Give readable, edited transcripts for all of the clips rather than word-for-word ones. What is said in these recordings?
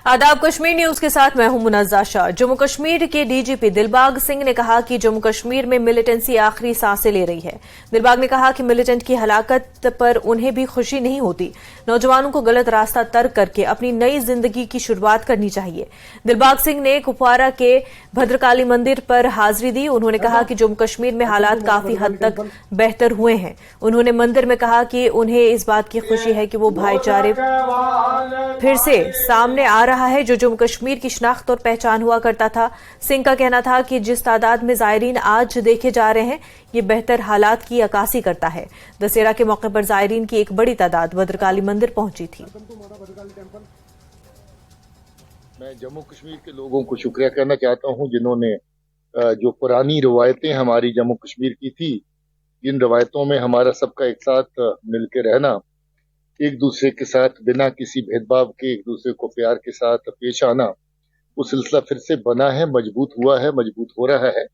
आदाब, कश्मीर न्यूज के साथ मैं हूं मुनज़्ज़ा शाह। जम्मू कश्मीर के डीजीपी दिलबाग सिंह ने कहा कि जम्मू कश्मीर में मिलिटेंसी आखिरी सांसें ले रही है। दिलबाग ने कहा कि मिलिटेंट की हलाकत पर उन्हें भी खुशी नहीं होती। नौजवानों को गलत रास्ता तर्क करके अपनी नई जिंदगी की शुरुआत करनी चाहिए। दिलबाग सिंह ने कुपवारा के भद्रकाली मंदिर पर हाजिरी दी। उन्होंने कहा कि जम्मू कश्मीर में हालात काफी हद तक बेहतर हुए हैं। उन्होंने मंदिर में कहा कि उन्हें इस बात की खुशी है कि वो भाईचारे फिर से सामने आ रहा है जो जम्मू कश्मीर की शनाख्त और पहचान हुआ करता था। सिंह का कहना था कि जिस तादाद में जायरीन आज देखे जा रहे हैं ये बेहतर हालात की अक्कासी करता है। दशहरा के मौके पर जायरीन की एक बड़ी तादाद भद्रकाली मंदिर पहुंची थी। मैं जम्मू कश्मीर के लोगों को शुक्रिया करना चाहता हूं जिन्होंने जो पुरानी रवायतें हमारी जम्मू कश्मीर की थी, इन रवायतों में हमारा सबका एक साथ मिलकर रहना, एक दूसरे के साथ बिना किसी भेदभाव के एक दूसरे को प्यार के साथ पेश आना, वो सिलसिला फिर से बना है, मजबूत हुआ है, मजबूत हो रहा है।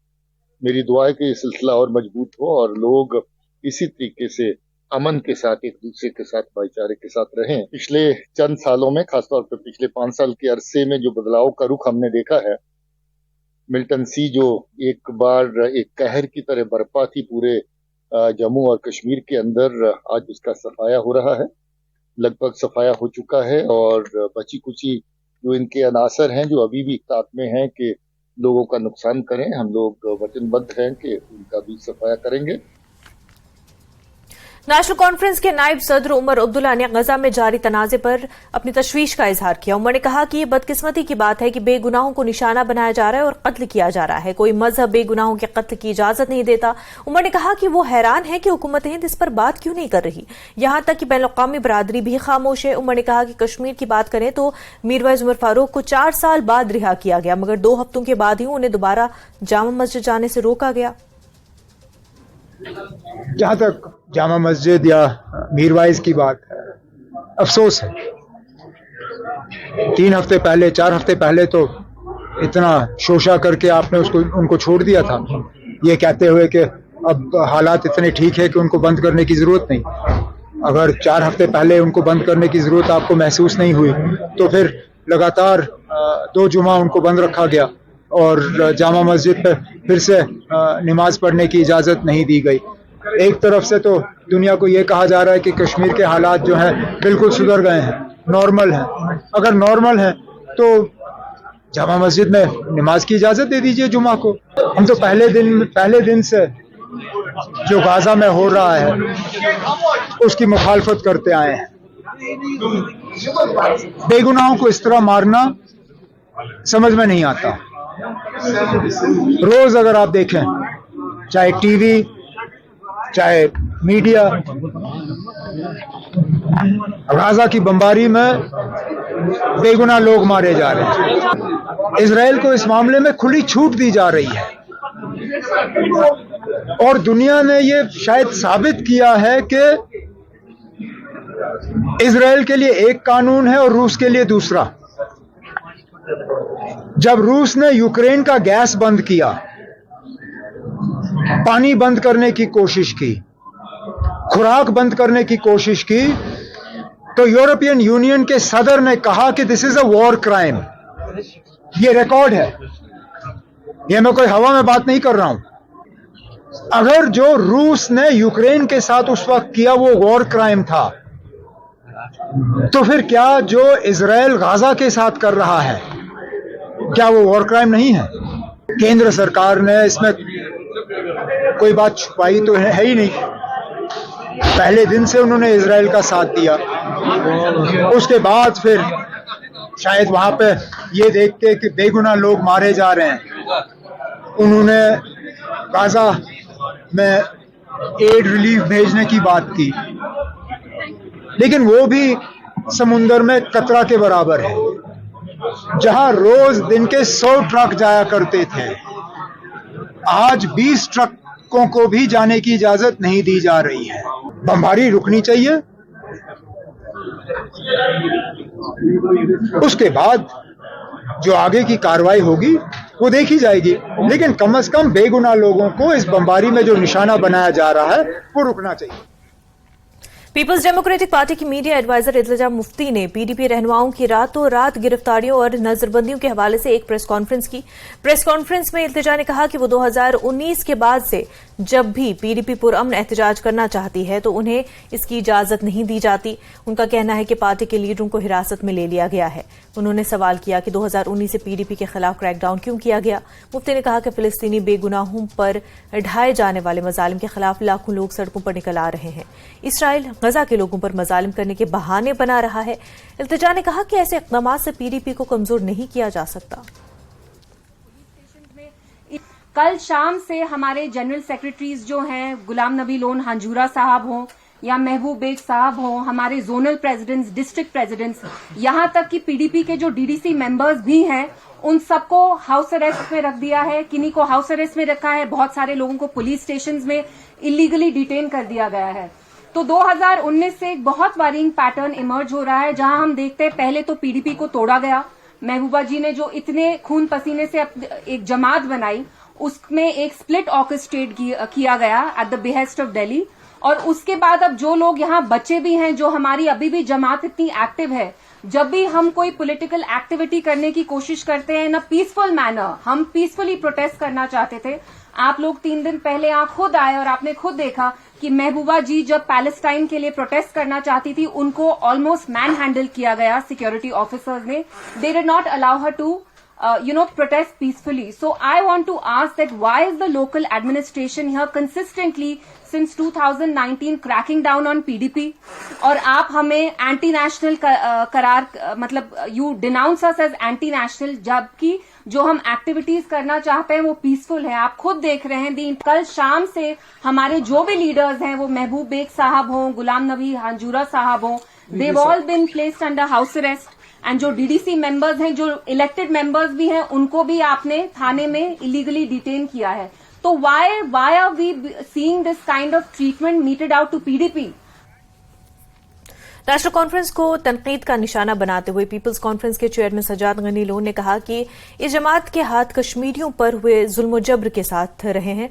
मेरी दुआ है कि ये सिलसिला और मजबूत हो और लोग इसी तरीके से अमन के साथ एक दूसरे के साथ भाईचारे के साथ रहें। पिछले चंद सालों में, खासतौर पर पिछले 5 साल के अरसे में जो बदलाव का रुख हमने देखा है, मिलिटेंसी जो एक बार एक कहर की तरह बरपा थी पूरे जम्मू और कश्मीर के अंदर, आज उसका सफाया हो रहा है, लगभग सफाया हो चुका है। और बची कुची जो इनके अनासर हैं जो अभी भी ताक में हैं कि लोगों का नुकसान करें, हम लोग वचनबद्ध हैं कि उनका भी सफाया करेंगे। नेशनल कॉन्फ्रेंस के नायब सदर उमर अब्दुल्ला ने गजा में जारी तनाजे पर अपनी तशवीश का इजहार किया। उमर ने कहा कि ये बदकिस्मती की बात है कि बेगुनाहों को निशाना बनाया जा रहा है और कत्ल किया जा रहा है। कोई मजहब बेगुनाहों के कत्ल की इजाजत नहीं देता। उमर ने कहा कि वो हैरान है कि हुकूमत हिंद इस पर बात क्यों नहीं कर रही, यहां तक कि बैनुल-अक़वामी बरादरी भी खामोश है। उमर ने कहा कि कश्मीर की बात करें तो मीरवाइज उमर फारूक को 4 साल बाद रिहा किया गया, मगर 2 हफ्तों के बाद ही उन्हें दोबारा जामा मस्जिद जाने से रोका गया। जहां तक जामा मस्जिद या मीरवाइज की बात है, अफसोस है 3 हफ्ते पहले, 4 हफ्ते पहले तो इतना शोशा करके आपने उनको छोड़ दिया था, ये कहते हुए कि अब हालात इतने ठीक है कि उनको बंद करने की जरूरत नहीं। अगर 4 हफ्ते पहले उनको बंद करने की जरूरत आपको महसूस नहीं हुई तो फिर लगातार 2 जुमा उनको बंद रखा गया और जामा मस्जिद पर फिर से नमाज पढ़ने की इजाज़त नहीं दी गई। एक तरफ से तो दुनिया को ये कहा जा रहा है कि कश्मीर के हालात जो हैं बिल्कुल सुधर गए हैं, नॉर्मल हैं। अगर नॉर्मल हैं तो जामा मस्जिद में नमाज की इजाज़त दे दीजिए जुमा को। हम तो पहले दिन से जो गाजा में हो रहा है उसकी मुखालफत करते आए हैं। बेगुनाहों को इस तरह मारना समझ में नहीं आता। रोज अगर आप देखें, चाहे टीवी चाहे मीडिया, गाजा की बमबारी में बेगुनाह लोग मारे जा रहे हैं। इजराइल को इस मामले में खुली छूट दी जा रही है और दुनिया ने ये शायद साबित किया है कि इजराइल के लिए एक कानून है और रूस के लिए दूसरा। जब रूस ने यूक्रेन का गैस बंद किया, पानी बंद करने की कोशिश की, खुराक बंद करने की कोशिश की, तो यूरोपियन यूनियन के सदर ने कहा कि this is a war crime. ये रिकॉर्ड है, ये मैं कोई हवा में बात नहीं कर रहा हूं। अगर जो रूस ने यूक्रेन के साथ उस वक्त किया वो वॉर क्राइम था, तो फिर क्या जो इजराइल गाजा के साथ कर रहा है क्या वो वॉर क्राइम नहीं है? केंद्र सरकार ने इसमें कोई बात छुपाई तो है ही नहीं। पहले दिन से उन्होंने इजराइल का साथ दिया। उसके बाद फिर शायद वहां पे ये देख के कि बेगुनाह लोग मारे जा रहे हैं, उन्होंने गाजा में एड रिलीफ भेजने की बात की, लेकिन वो भी समुंदर में कतरा के बराबर है। जहां रोज दिन के 100 ट्रक जाया करते थे, आज 20 ट्रकों को भी जाने की इजाजत नहीं दी जा रही है। बमबारी रुकनी चाहिए। उसके बाद जो आगे की कार्रवाई होगी वो देखी जाएगी, लेकिन कम से कम बेगुनाह लोगों को इस बमबारी में जो निशाना बनाया जा रहा है वो रुकना चाहिए। पीपल्स डेमोक्रेटिक पार्टी की मीडिया एडवाइजर इल्तिजा मुफ्ती ने पीडीपी रहनुमाओं की रातों रात गिरफ्तारियों और नजरबंदियों के हवाले से एक प्रेस कॉन्फ्रेंस की। प्रेस कॉन्फ्रेंस में इल्तिजा ने कहा कि वो 2019 के बाद से जब भी पीडीपी पुरअमन एहतजाज करना चाहती है तो उन्हें इसकी इजाजत नहीं दी जाती। उनका कहना है कि पार्टी के लीडरों को हिरासत में ले लिया गया है। उन्होंने सवाल किया कि 2019 से पीडीपी के खिलाफ क्रैकडाउन क्यों किया गया। मुफ्ती ने कहा कि फिलिस्तीनी बेगुनाहों पर ढाए जाने वाले मजालिम के खिलाफ लाखों लोग सड़कों पर निकल आ रहे हैं। इसराइल गजा के लोगों पर मजालिम करने के बहाने बना रहा है। इल्तिजा ने कहा कि ऐसे इक़दाम से पीडीपी को कमजोर नहीं किया जा सकता। कल शाम से हमारे जनरल सेक्रेटरीज जो हैं, गुलाम नबी लोन हांजूरा साहब हों या महबूब बेग साहब हों, हमारे जोनल प्रेसिडेंट्स, डिस्ट्रिक्ट प्रेसिडेंट्स, यहां तक कि पीडीपी के जो डीडीसी मेंबर्स भी हैं, उन सबको हाउस अरेस्ट में रख दिया है। किन्हीं को हाउस अरेस्ट में रखा है, बहुत सारे लोगों को पुलिस स्टेशंस में इलीगली डिटेन कर दिया गया है। तो 2019 से एक बहुत वारिंग पैटर्न इमर्ज हो रहा है, जहां हम देखते हैं पहले तो पीडीपी को तोड़ा गया। महबूबा जी ने जो इतने खून पसीने से एक जमात बनाई, उसमें एक स्प्लिट ऑर्केस्ट्रेट किया गया at the behest of Delhi. और उसके बाद अब जो लोग यहाँ बचे भी हैं, जो हमारी अभी भी जमात इतनी एक्टिव है, जब भी हम कोई पॉलिटिकल एक्टिविटी करने की कोशिश करते हैं इन अ पीसफुल मैनर, हम पीसफुली प्रोटेस्ट करना चाहते थे। आप लोग 3 दिन पहले यहाँ खुद आए और आपने खुद देखा कि महबूबा जी जब पैलेस्टाइन के लिए प्रोटेस्ट करना चाहती थी, उनको ऑलमोस्ट मैन हैंडल किया गया सिक्योरिटी ऑफिसर्स ने। They did not allow her to protest peacefully. So I want to ask that why is the local administration here consistently since 2019 cracking down on PDP? और आप हमें anti national करार, मतलब you denounce us as anti national, जबकि जो हम activities करना चाहते हैं वो पीसफुल है। आप खुद देख रहे हैं कल शाम से हमारे जो भी लीडर्स हैं, वो महबूब बेग साहब हों, गुलाम नबी हांजूरा साहब हों, they've all been placed under house arrest. And जो डीडीसी मेंबर्स हैं, जो इलेक्टेड मेंबर्स भी हैं, उनको भी आपने थाने में इलीगली डिटेन किया है। तो why are we seeing this kind of treatment meted out to PDP? National conference को तनकीद का निशाना बनाते हुए पीपल्स कॉन्फ्रेंस के चेयरमैन सजाद गनी लोन ने कहा कि इस जमात के हाथ कश्मीरियों पर हुए जुल्म जब्र के साथ रहे हैं।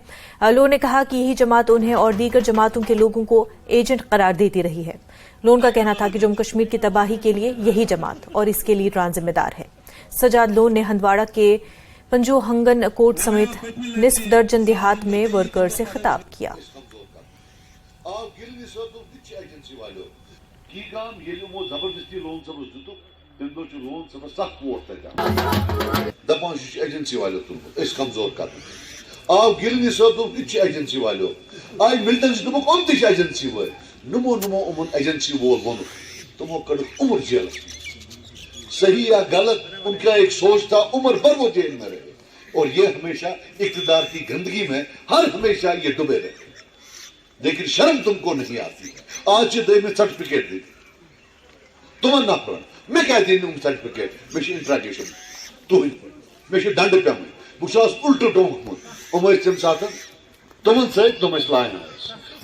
लोन ने कहा कि यही जमात उन्हें और दीगर जमातों के लोगों को एजेंट करार देती रही है। लोन का कहना था कि जम्मू कश्मीर की तबाही के लिए यही जमात और इसके लीडरान जिम्मेदार है। सजाद लोन ने हंदवाड़ा के पंजोहंगन कोट समेत निस्फ दर्जन देहात में वर्कर से खिताब किया। जबरदस्ती लोन सब तम दो लोन सब सख्त वोट दपान एजेंसी वालों तुम कमजोर कर आव गिलनी सब एजेंसी वालों आई मिल्टन दुम तम एजेंसी वो नमो नमो उमन एजेंसी वोल वो तुमो कड़ उम्र जेल। सही या गलत उनका एक सोच था, उम्र भर वो जेल में रहे और ये हमेशा इक़्तिदार की गंदगी में हर हमेशा ये डूबे रहे। लेकिन शर्म तुमको नहीं आती। आज दे में सर्टिफिकेट दी तुम ना पढ़, मैं क्या दी सर्टिफिकेट मे इंट्राडिशन तुम मे दंड पे बहुत उल्ट डोंक तम सात तुम सम लाइन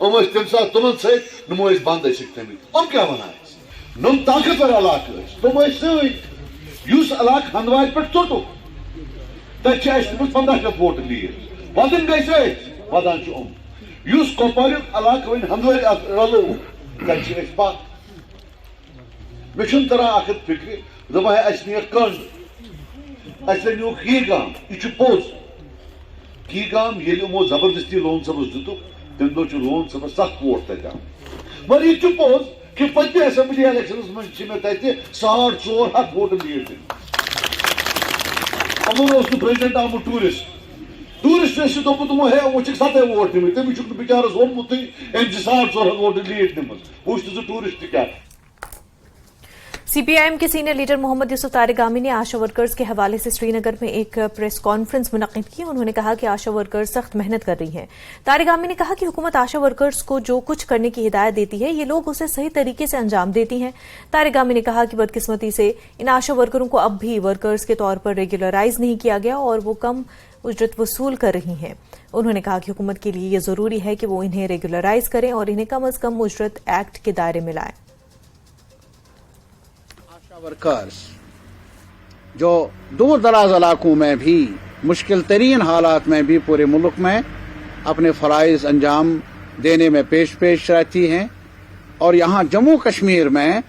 तम सात तुम समो बंद थम क्या वन नम ताकतवर इलाक तुम सस इलाक हंदवार पे चोटुक तमें 15 वोट लीड वदन गई सत वदान कोपार इलाक वन हंदवार रलो तक मे तरह फिक्र दपा अ कंड अूक यह गाम यह पोज यह गाम ये जबरदस्ती लोन सबस दुतुक तम दो लोन सब सख्त वोट तक मगर यह पोज कि पत्नी असेंबली इलेक्शन में 450 वोट लीड दिन अमन प्रेसिडेंट आमुत टूरिस्ट दोपो हे वो 7 वोट निम तमिस बिचारस वोनमुत 450 वोट लीड निम वो टूरिस्ट क्या। सीपीआईएम के सीनियर लीडर मोहम्मद यूसुफ तारिगामी ने आशा वर्कर्स के हवाले से श्रीनगर में एक प्रेस कॉन्फ्रेंस मुनक्किद की। उन्होंने कहा कि आशा वर्कर्स सख्त मेहनत कर रही हैं। तारिगामी ने कहा कि हुकूमत आशा वर्कर्स को जो कुछ करने की हिदायत देती है, ये लोग उसे सही तरीके से अंजाम देती हैं। तारिगामी ने कहा कि बदकिस्मती से इन आशा वर्करों को अब भी वर्कर्स के तौर पर रेगुलराइज नहीं किया गया और वो कम उजरत वसूल कर रही हैं। उन्होंने कहा कि हुकूमत के लिए यह जरूरी है कि वो इन्हें रेगुलराइज करें और इन्हें कम अज कम उजरत एक्ट के दायरे में लाएं। वर्कर्स जो दूर दराज इलाकों में भी मुश्किल तरीन हालात में भी पूरे मुल्क में अपने फराइज अंजाम देने में पेश रहती हैं, और यहाँ जम्मू कश्मीर में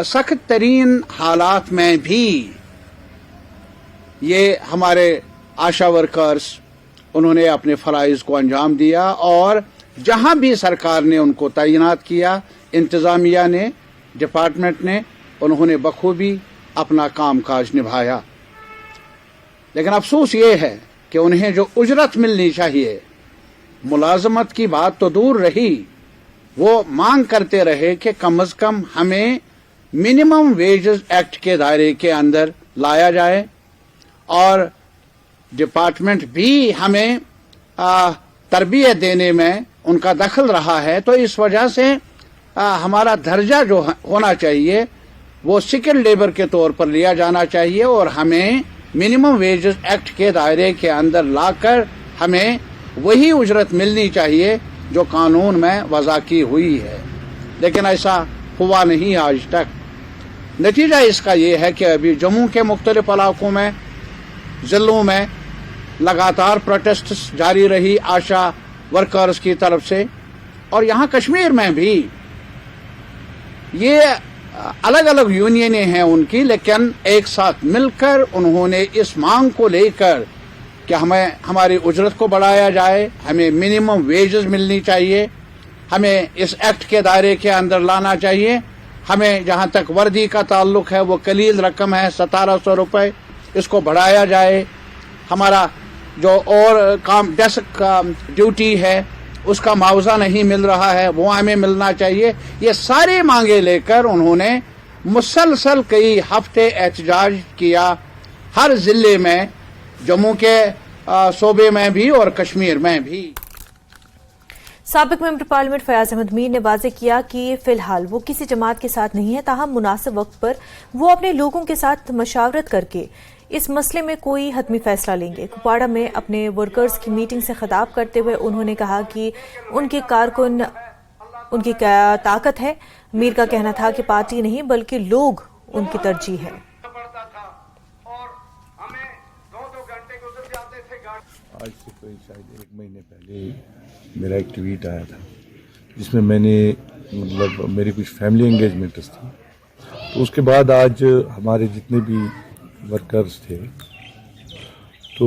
सख्त तरीन हालात में भी ये हमारे आशा वर्कर्स उन्होंने अपने फराइज को अंजाम दिया और जहां भी सरकार ने उनको तैनात किया, इंतजामिया ने, डिपार्टमेंट ने, उन्होंने बखूबी अपना कामकाज निभाया। लेकिन अफसोस ये है कि उन्हें जो उजरत मिलनी चाहिए, मुलाजमत की बात तो दूर रही, वो मांग करते रहे कि कम से कम हमें मिनिमम वेजेस एक्ट के दायरे के अंदर लाया जाए और डिपार्टमेंट भी हमें तरबियत देने में उनका दखल रहा है। तो इस वजह से हमारा दर्जा जो होना चाहिए वो स्किल्ड लेबर के तौर पर लिया जाना चाहिए और हमें मिनिमम वेजेस एक्ट के दायरे के अंदर लाकर हमें वही उजरत मिलनी चाहिए जो कानून में वज़ा की हुई है। लेकिन ऐसा हुआ नहीं आज तक। नतीजा इसका ये है कि अभी जम्मू के मुख्तलिफ इलाकों में, जिलों में लगातार प्रोटेस्ट जारी रही आशा वर्कर्स की तरफ से, और यहाँ कश्मीर में भी ये अलग अलग यूनियनें हैं उनकी, लेकिन एक साथ मिलकर उन्होंने इस मांग को लेकर कि हमें हमारी उजरत को बढ़ाया जाए, हमें मिनिमम वेजेस मिलनी चाहिए, हमें इस एक्ट के दायरे के अंदर लाना चाहिए, हमें जहां तक वर्दी का ताल्लुक है वो कलील रकम है 1700 रुपए, इसको बढ़ाया जाए, हमारा जो और काम डेस्क का ड्यूटी है उसका मुआवजा नहीं मिल रहा है वो हमें मिलना चाहिए। ये सारी मांगे लेकर उन्होंने मुसलसल कई हफ्ते एहतजाज किया, हर जिले में, जम्मू के सूबे में भी और कश्मीर में भी। साबिक मेंबर पार्लियामेंट फयाज अहमद मीर ने वाजे किया कि फिलहाल वो किसी जमात के साथ नहीं है, ताहम मुनासिब वक्त पर वो अपने लोगों के साथ मशावरत करके इस मसले में कोई हतमी फैसला लेंगे। कुपवाड़ा में अपने वर्कर्स की मीटिंग से खिताब करते हुए उन्होंने कहा कि उनके कारकुन उनकी क्या ताकत है। मीर का कहना था कि पार्टी नहीं बल्कि लोग उनकी तरजीह है। आज से कोई शायद 1 महीने पहले मेरा एक ट्वीट आया था जिसमें मैंने मतलब मेरी कुछ फैमिली एंगेजमेंट्स थी, तो उसके बाद आज हमारे जितने भी वर्कर्स थे तो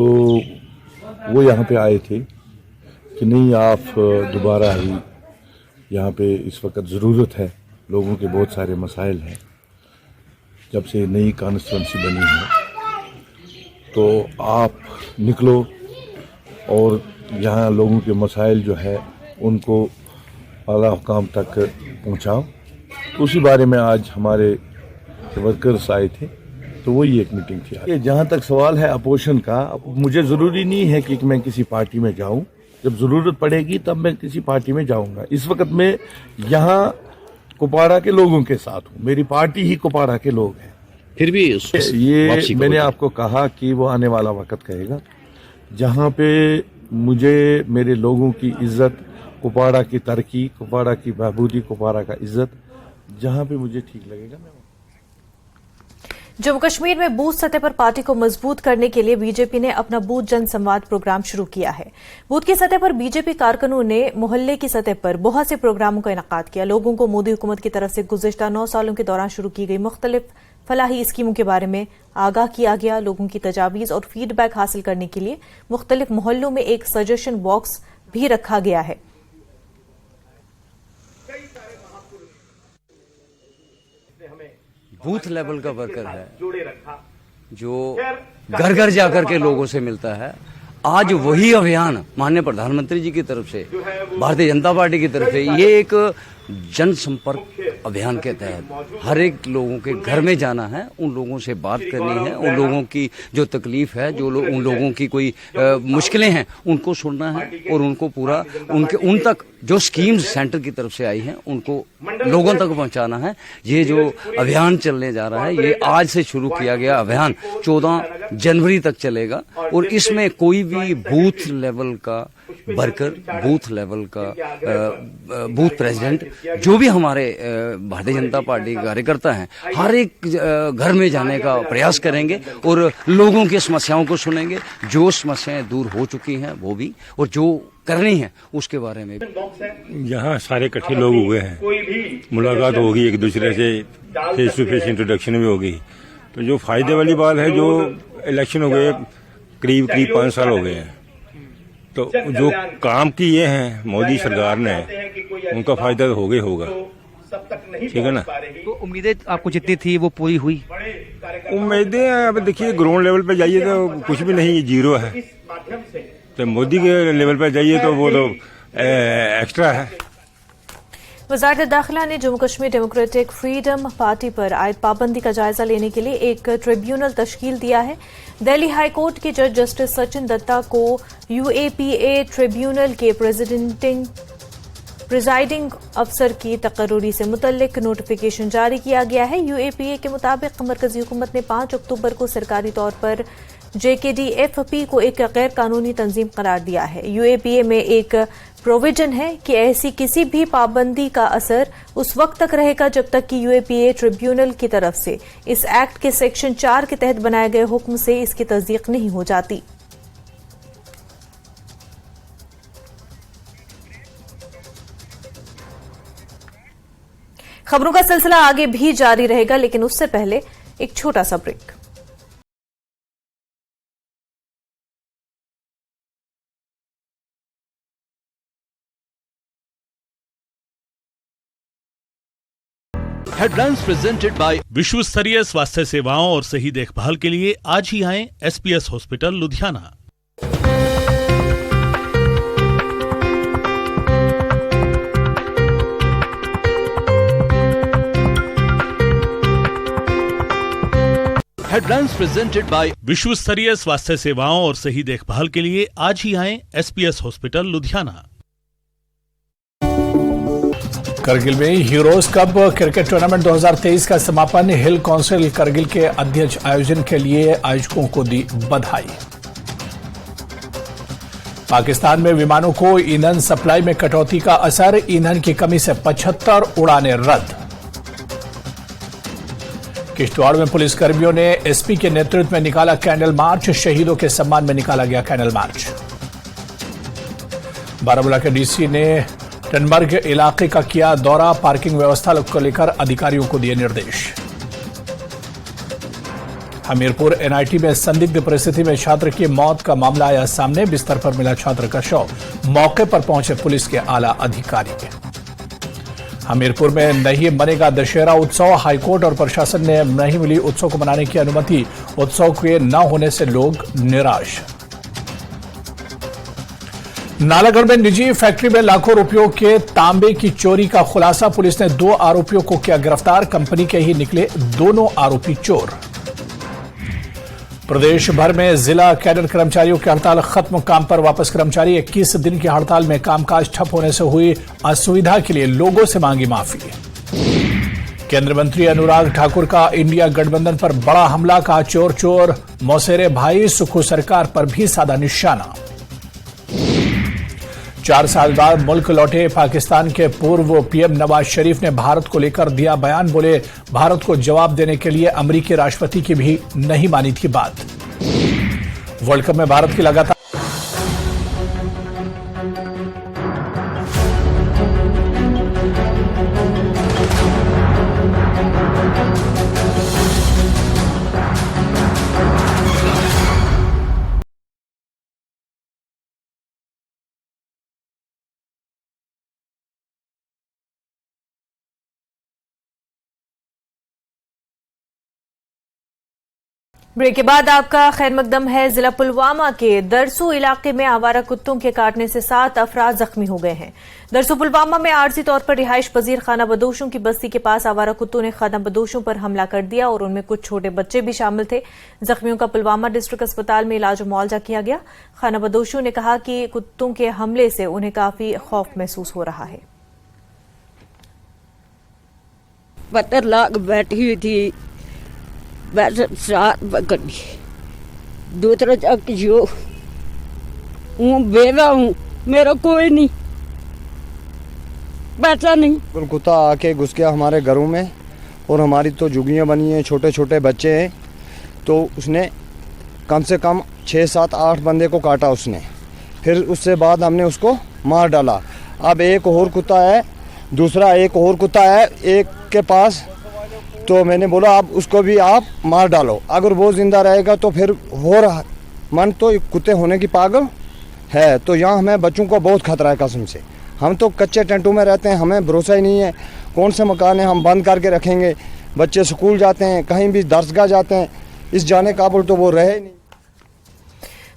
वो यहाँ पे आए थे कि नहीं आप दोबारा ही यहाँ पे इस वक्त ज़रूरत है, लोगों के बहुत सारे मसाइल हैं, जब से नई कॉन्स्टिट्यूंसी बनी है तो आप निकलो और यहाँ लोगों के मसाइल जो है उनको आला हुकाम तक पहुँचाओ। तो उसी बारे में आज हमारे वर्कर्स आए थे, तो वही एक मीटिंग थी। जहाँ तक सवाल है अपोजिशन का, मुझे ज़रूरी नहीं है कि मैं किसी पार्टी में जाऊँ, जब ज़रूरत पड़ेगी तब मैं किसी पार्टी में जाऊँगा। इस वक्त मैं यहाँ कुपवाड़ा के लोगों के साथ हूँ, मेरी पार्टी ही कुपवाड़ा के लोग हैं। फिर भी ये मैंने आपको कहा कि वो आने वाला वक्त कहेगा जहाँ पे मुझे मेरे लोगों की इज्जत, कुपवाड़ा की तरक्की, कुपवाड़ा की बहबूदी, कुपवाड़ा का इज्जत, जहाँ पे मुझे ठीक लगेगा मैं। जम्मू कश्मीर में बूथ सतह पर पार्टी को मजबूत करने के लिए बीजेपी ने अपना बूथ जन संवाद प्रोग्राम शुरू किया है। बूथ की सतह पर बीजेपी कारकुनों ने मोहल्ले की सतह पर बहुत से प्रोग्रामों का इनेकाद किया। लोगों को मोदी हुकूमत की तरफ से गुज़िश्ता 9 सालों के दौरान शुरू की गई मुख्तलिफ फलाही स्कीमों के बारे में आगाह किया गया। लोगों की तजावीज और फीडबैक हासिल करने के लिए मुख्तलिफ मोहल्लों में एक सजेशन बॉक्स भी रखा गया है। बूथ लेवल का वर्कर है जो घर घर जाकर के लोगों से मिलता है। आज वही अभियान माननीय प्रधानमंत्री जी की तरफ से, भारतीय जनता पार्टी की तरफ से, ये एक जनसंपर्क अभियान के तहत हर एक लोगों के घर में जाना है, उन लोगों से बात करनी है, उन लोगों की जो तकलीफ है, उन लोगों की कोई मुश्किलें हैं उनको सुनना है और उनको पूरा उन तक जो स्कीम्स सेंटर की तरफ से आई हैं उनको लोगों तक पहुंचाना है। ये जो अभियान चलने जा रहा है ये आज से शुरू किया गया अभियान 14 जनवरी तक चलेगा और इसमें कोई भी बूथ लेवल का वर्कर, बूथ लेवल का बूथ प्रेसिडेंट, जो भी हमारे भारतीय जनता पार्टी कार्यकर्ता हैं, हर एक घर में जाने का प्रयास करेंगे और लोगों की समस्याओं को सुनेंगे। जो समस्याएं दूर हो चुकी हैं वो भी, और जो करनी है उसके बारे में भी। यहाँ सारे इकट्ठे लोग हुए हैं, मुलाकात होगी एक दूसरे से, फेस टू फेस इंट्रोडक्शन भी होगी। तो जो फायदे वाली बात है, जो इलेक्शन हो गए करीब 5 साल हो गए हैं, तो जो काम किए हैं मोदी सरकार ने, उनका फायदा तो होगा, ठीक है ना। तो उम्मीदें आपको जितनी थी वो पूरी हुई? उम्मीदें अब देखिए ग्राउंड लेवल पे जाइए तो कुछ भी नहीं, जीरो है। तो मोदी के लेवल पे जाइए तो वो तो एक्स्ट्रा है। वज़ारत दाखिला ने Jammu Kashmir democratic freedom party पर आयद पाबंदी का जायजा लेने के लिए एक ट्रिब्यूनल तश्कील दिया है। दिल्ली हाई कोर्ट के जज जस्टिस सचिन दत्ता को यूएपीए ट्रिब्यूनल के प्रिजाइडिंग अफसर की तकर्रुरी से मुतल्लिक नोटिफिकेशन जारी किया गया है। यूएपीए के मुताबिक मरकजी हुकूमत ने 5 अक्टूबर को सरकारी तौर पर JKDFP को एक गैर कानूनी तंजीम करार दिया है। यूएपीए में एक प्रोविजन है कि ऐसी किसी भी पाबंदी का असर उस वक्त तक रहेगा जब तक कि यूएपीए ट्रिब्यूनल की तरफ से इस एक्ट के सेक्शन 4 के तहत बनाए गए हुक्म से इसकी तस्दीक नहीं हो जाती। खबरों का सिलसिला आगे भी जारी रहेगा, लेकिन उससे पहले एक छोटा सा ब्रेक। हेडलाइंस प्रेजेंटेड बाय विश्व स्तरीय स्वास्थ्य सेवाओं और सही देखभाल के लिए आज ही आएं SPS hospital Ludhiana. Headlines presented by विश्व स्तरीय स्वास्थ्य सेवाओं और सही देखभाल के लिए आज ही आएं SPS हॉस्पिटल लुधियाना। करगिल में हीरोज कप क्रिकेट टूर्नामेंट 2023 का समापन। हिल काउंसिल करगिल के अध्यक्ष आयोजन के लिए आयोजकों को दी बधाई। पाकिस्तान में विमानों को ईंधन सप्लाई में कटौती का असर, ईंधन की कमी से 75 उड़ानें रद्द। किश्तवाड़ में पुलिसकर्मियों ने एसपी के नेतृत्व में निकाला कैंडल मार्च, शहीदों के सम्मान में निकाला गया कैंडल मार्च। बारामूला के डीसी ने टनबर्ग इलाके का किया दौरा, पार्किंग व्यवस्था को लेकर अधिकारियों को दिए निर्देश। हमीरपुर एनआईटी में संदिग्ध परिस्थिति में छात्र की मौत का मामला आया सामने, बिस्तर पर मिला छात्र का शव, मौके पर पहुंचे पुलिस के आला अधिकारी। हमीरपुर में नहीं मनेगा दशहरा उत्सव, हाईकोर्ट और प्रशासन ने नहीं मिली उत्सव को मनाने की अनुमति, उत्सव के न होने से लोग निराश। नालागढ़ में निजी फैक्ट्री में लाखों रुपयों के तांबे की चोरी का खुलासा, पुलिस ने 2 आरोपियों को किया गिरफ्तार, कंपनी के ही निकले दोनों आरोपी चोर। प्रदेश भर में जिला कैडर कर्मचारियों की हड़ताल खत्म, काम पर वापस कर्मचारी। 21 दिन की हड़ताल में कामकाज ठप होने से हुई असुविधा के लिए लोगों से मांगी माफी। केंद्रीय मंत्री अनुराग ठाकुर का इंडिया गठबंधन पर बड़ा हमला, कहा चोर चोर मौसेरे भाई, सुखू सरकार पर भी साधा निशाना। 4 साल बाद मुल्क लौटे पाकिस्तान के पूर्व पीएम नवाज शरीफ ने भारत को लेकर दिया बयान, बोले भारत को जवाब देने के लिए अमेरिकी राष्ट्रपति की भी नहीं मानी थी बात। वर्ल्ड कप में भारत की लगातार ब्रेक के बाद आपका खैर मकदम है। जिला पुलवामा के दरसू इलाके में आवारा कुत्तों के काटने से 7 अफराद जख्मी हो गए हैं। दरसू पुलवामा में आरजी तौर पर रिहाइश पजीर खाना बदोशों की बस्ती के पास आवारा कुत्तों ने खाना बदोशों पर हमला कर दिया और उनमें कुछ छोटे बच्चे भी शामिल थे। जख्मियों का पुलवामा डिस्ट्रिक्ट अस्पताल में इलाज और मुआवजा किया गया। खाना बदोशों ने कहा कि कुत्तों के हमले से उन्हें काफी खौफ महसूस हो रहा है। पत्थर लाग बैठी हुई थी, साथ पकड़ी, दूसरा चक जो हूँ बेवा हूँ, मेरा कोई नहीं पैसा नहीं। कुत्ता आके घुस गया हमारे घरों में और हमारी तो झुग्गियाँ बनी हैं, छोटे छोटे बच्चे हैं, तो उसने कम से कम 6, 7, 8 बंदे को काटा उसने। फिर उससे बाद हमने उसको मार डाला। अब एक और कुत्ता है, दूसरा एक और कुत्ता है एक के पास, तो मैंने बोला अब उसको भी आप मार डालो, अगर वो जिंदा रहेगा तो फिर और मन तो कुत्ते होने की पागल है। तो यहाँ हमें बच्चों को बहुत खतरा है कसम से। हम तो कच्चे टेंटों में रहते हैं, हमें भरोसा ही नहीं है कौन से मकान है हम बंद करके रखेंगे। बच्चे स्कूल जाते हैं, कहीं भी दरसगाह जाते हैं, इस जाने काबुल तो वो रहे नहीं।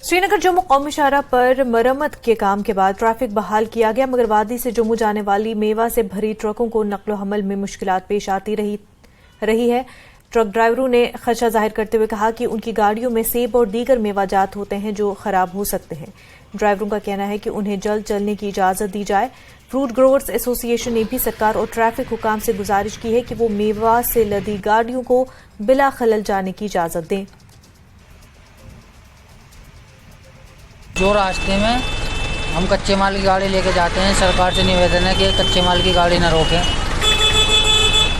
श्रीनगर जम्मू कौमी शाहराह पर मरम्मत के काम के बाद ट्रैफिक बहाल किया गया, मगर वादी से जम्मू जाने वाली मेवा से भरी ट्रकों को नकलो हमल में मुश्किलात पेश आती रही है। ट्रक ड्राइवरों ने खदशा जाहिर करते हुए कहा कि उनकी गाड़ियों में सेब और दीगर मेवाजात होते हैं जो खराब हो सकते हैं। ड्राइवरों का कहना है कि उन्हें जल्द चलने की इजाजत दी जाए। फ्रूट ग्रोवर्स एसोसिएशन ने भी सरकार और ट्रैफिक हुकाम से गुजारिश की है कि वो मेवा से लदी गाड़ियों को बिला खलल जाने की इजाजत दें। जो रास्ते में हम कच्चे माल की गाड़ी लेके जाते हैं, सरकार से निवेदन है कि कच्चे माल की गाड़ी न रोकें।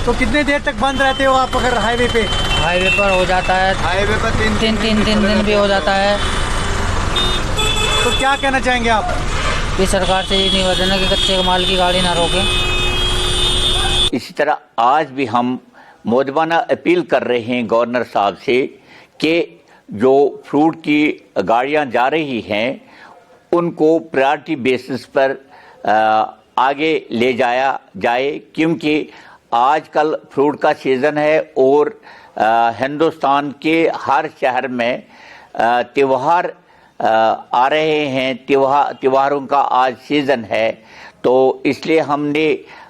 तो कितने देर तक बंद रहते हो आप अगर हाईवे पे? हाईवे पर हो जाता है, हाईवे पर तीन दिन भी हो जाता है। तो क्या कहना चाहेंगे आप? कि सरकार से ये निवेदन है कि कच्चे माल की गाड़ी ना रोकें। इसी तरह आज भी हम मोदबाना अपील कर रहे हैं गवर्नर साहब से कि जो फ्रूट की गाड़ियां जा रही हैं उनको प्रायोरिटी बेसिस पर आगे ले जाया जाए, क्योंकि आजकल फ्रूट का सीज़न है और हिंदुस्तान के हर शहर में त्यौहार आ रहे हैं, त्योहारों का आज सीज़न है। तो इसलिए हमने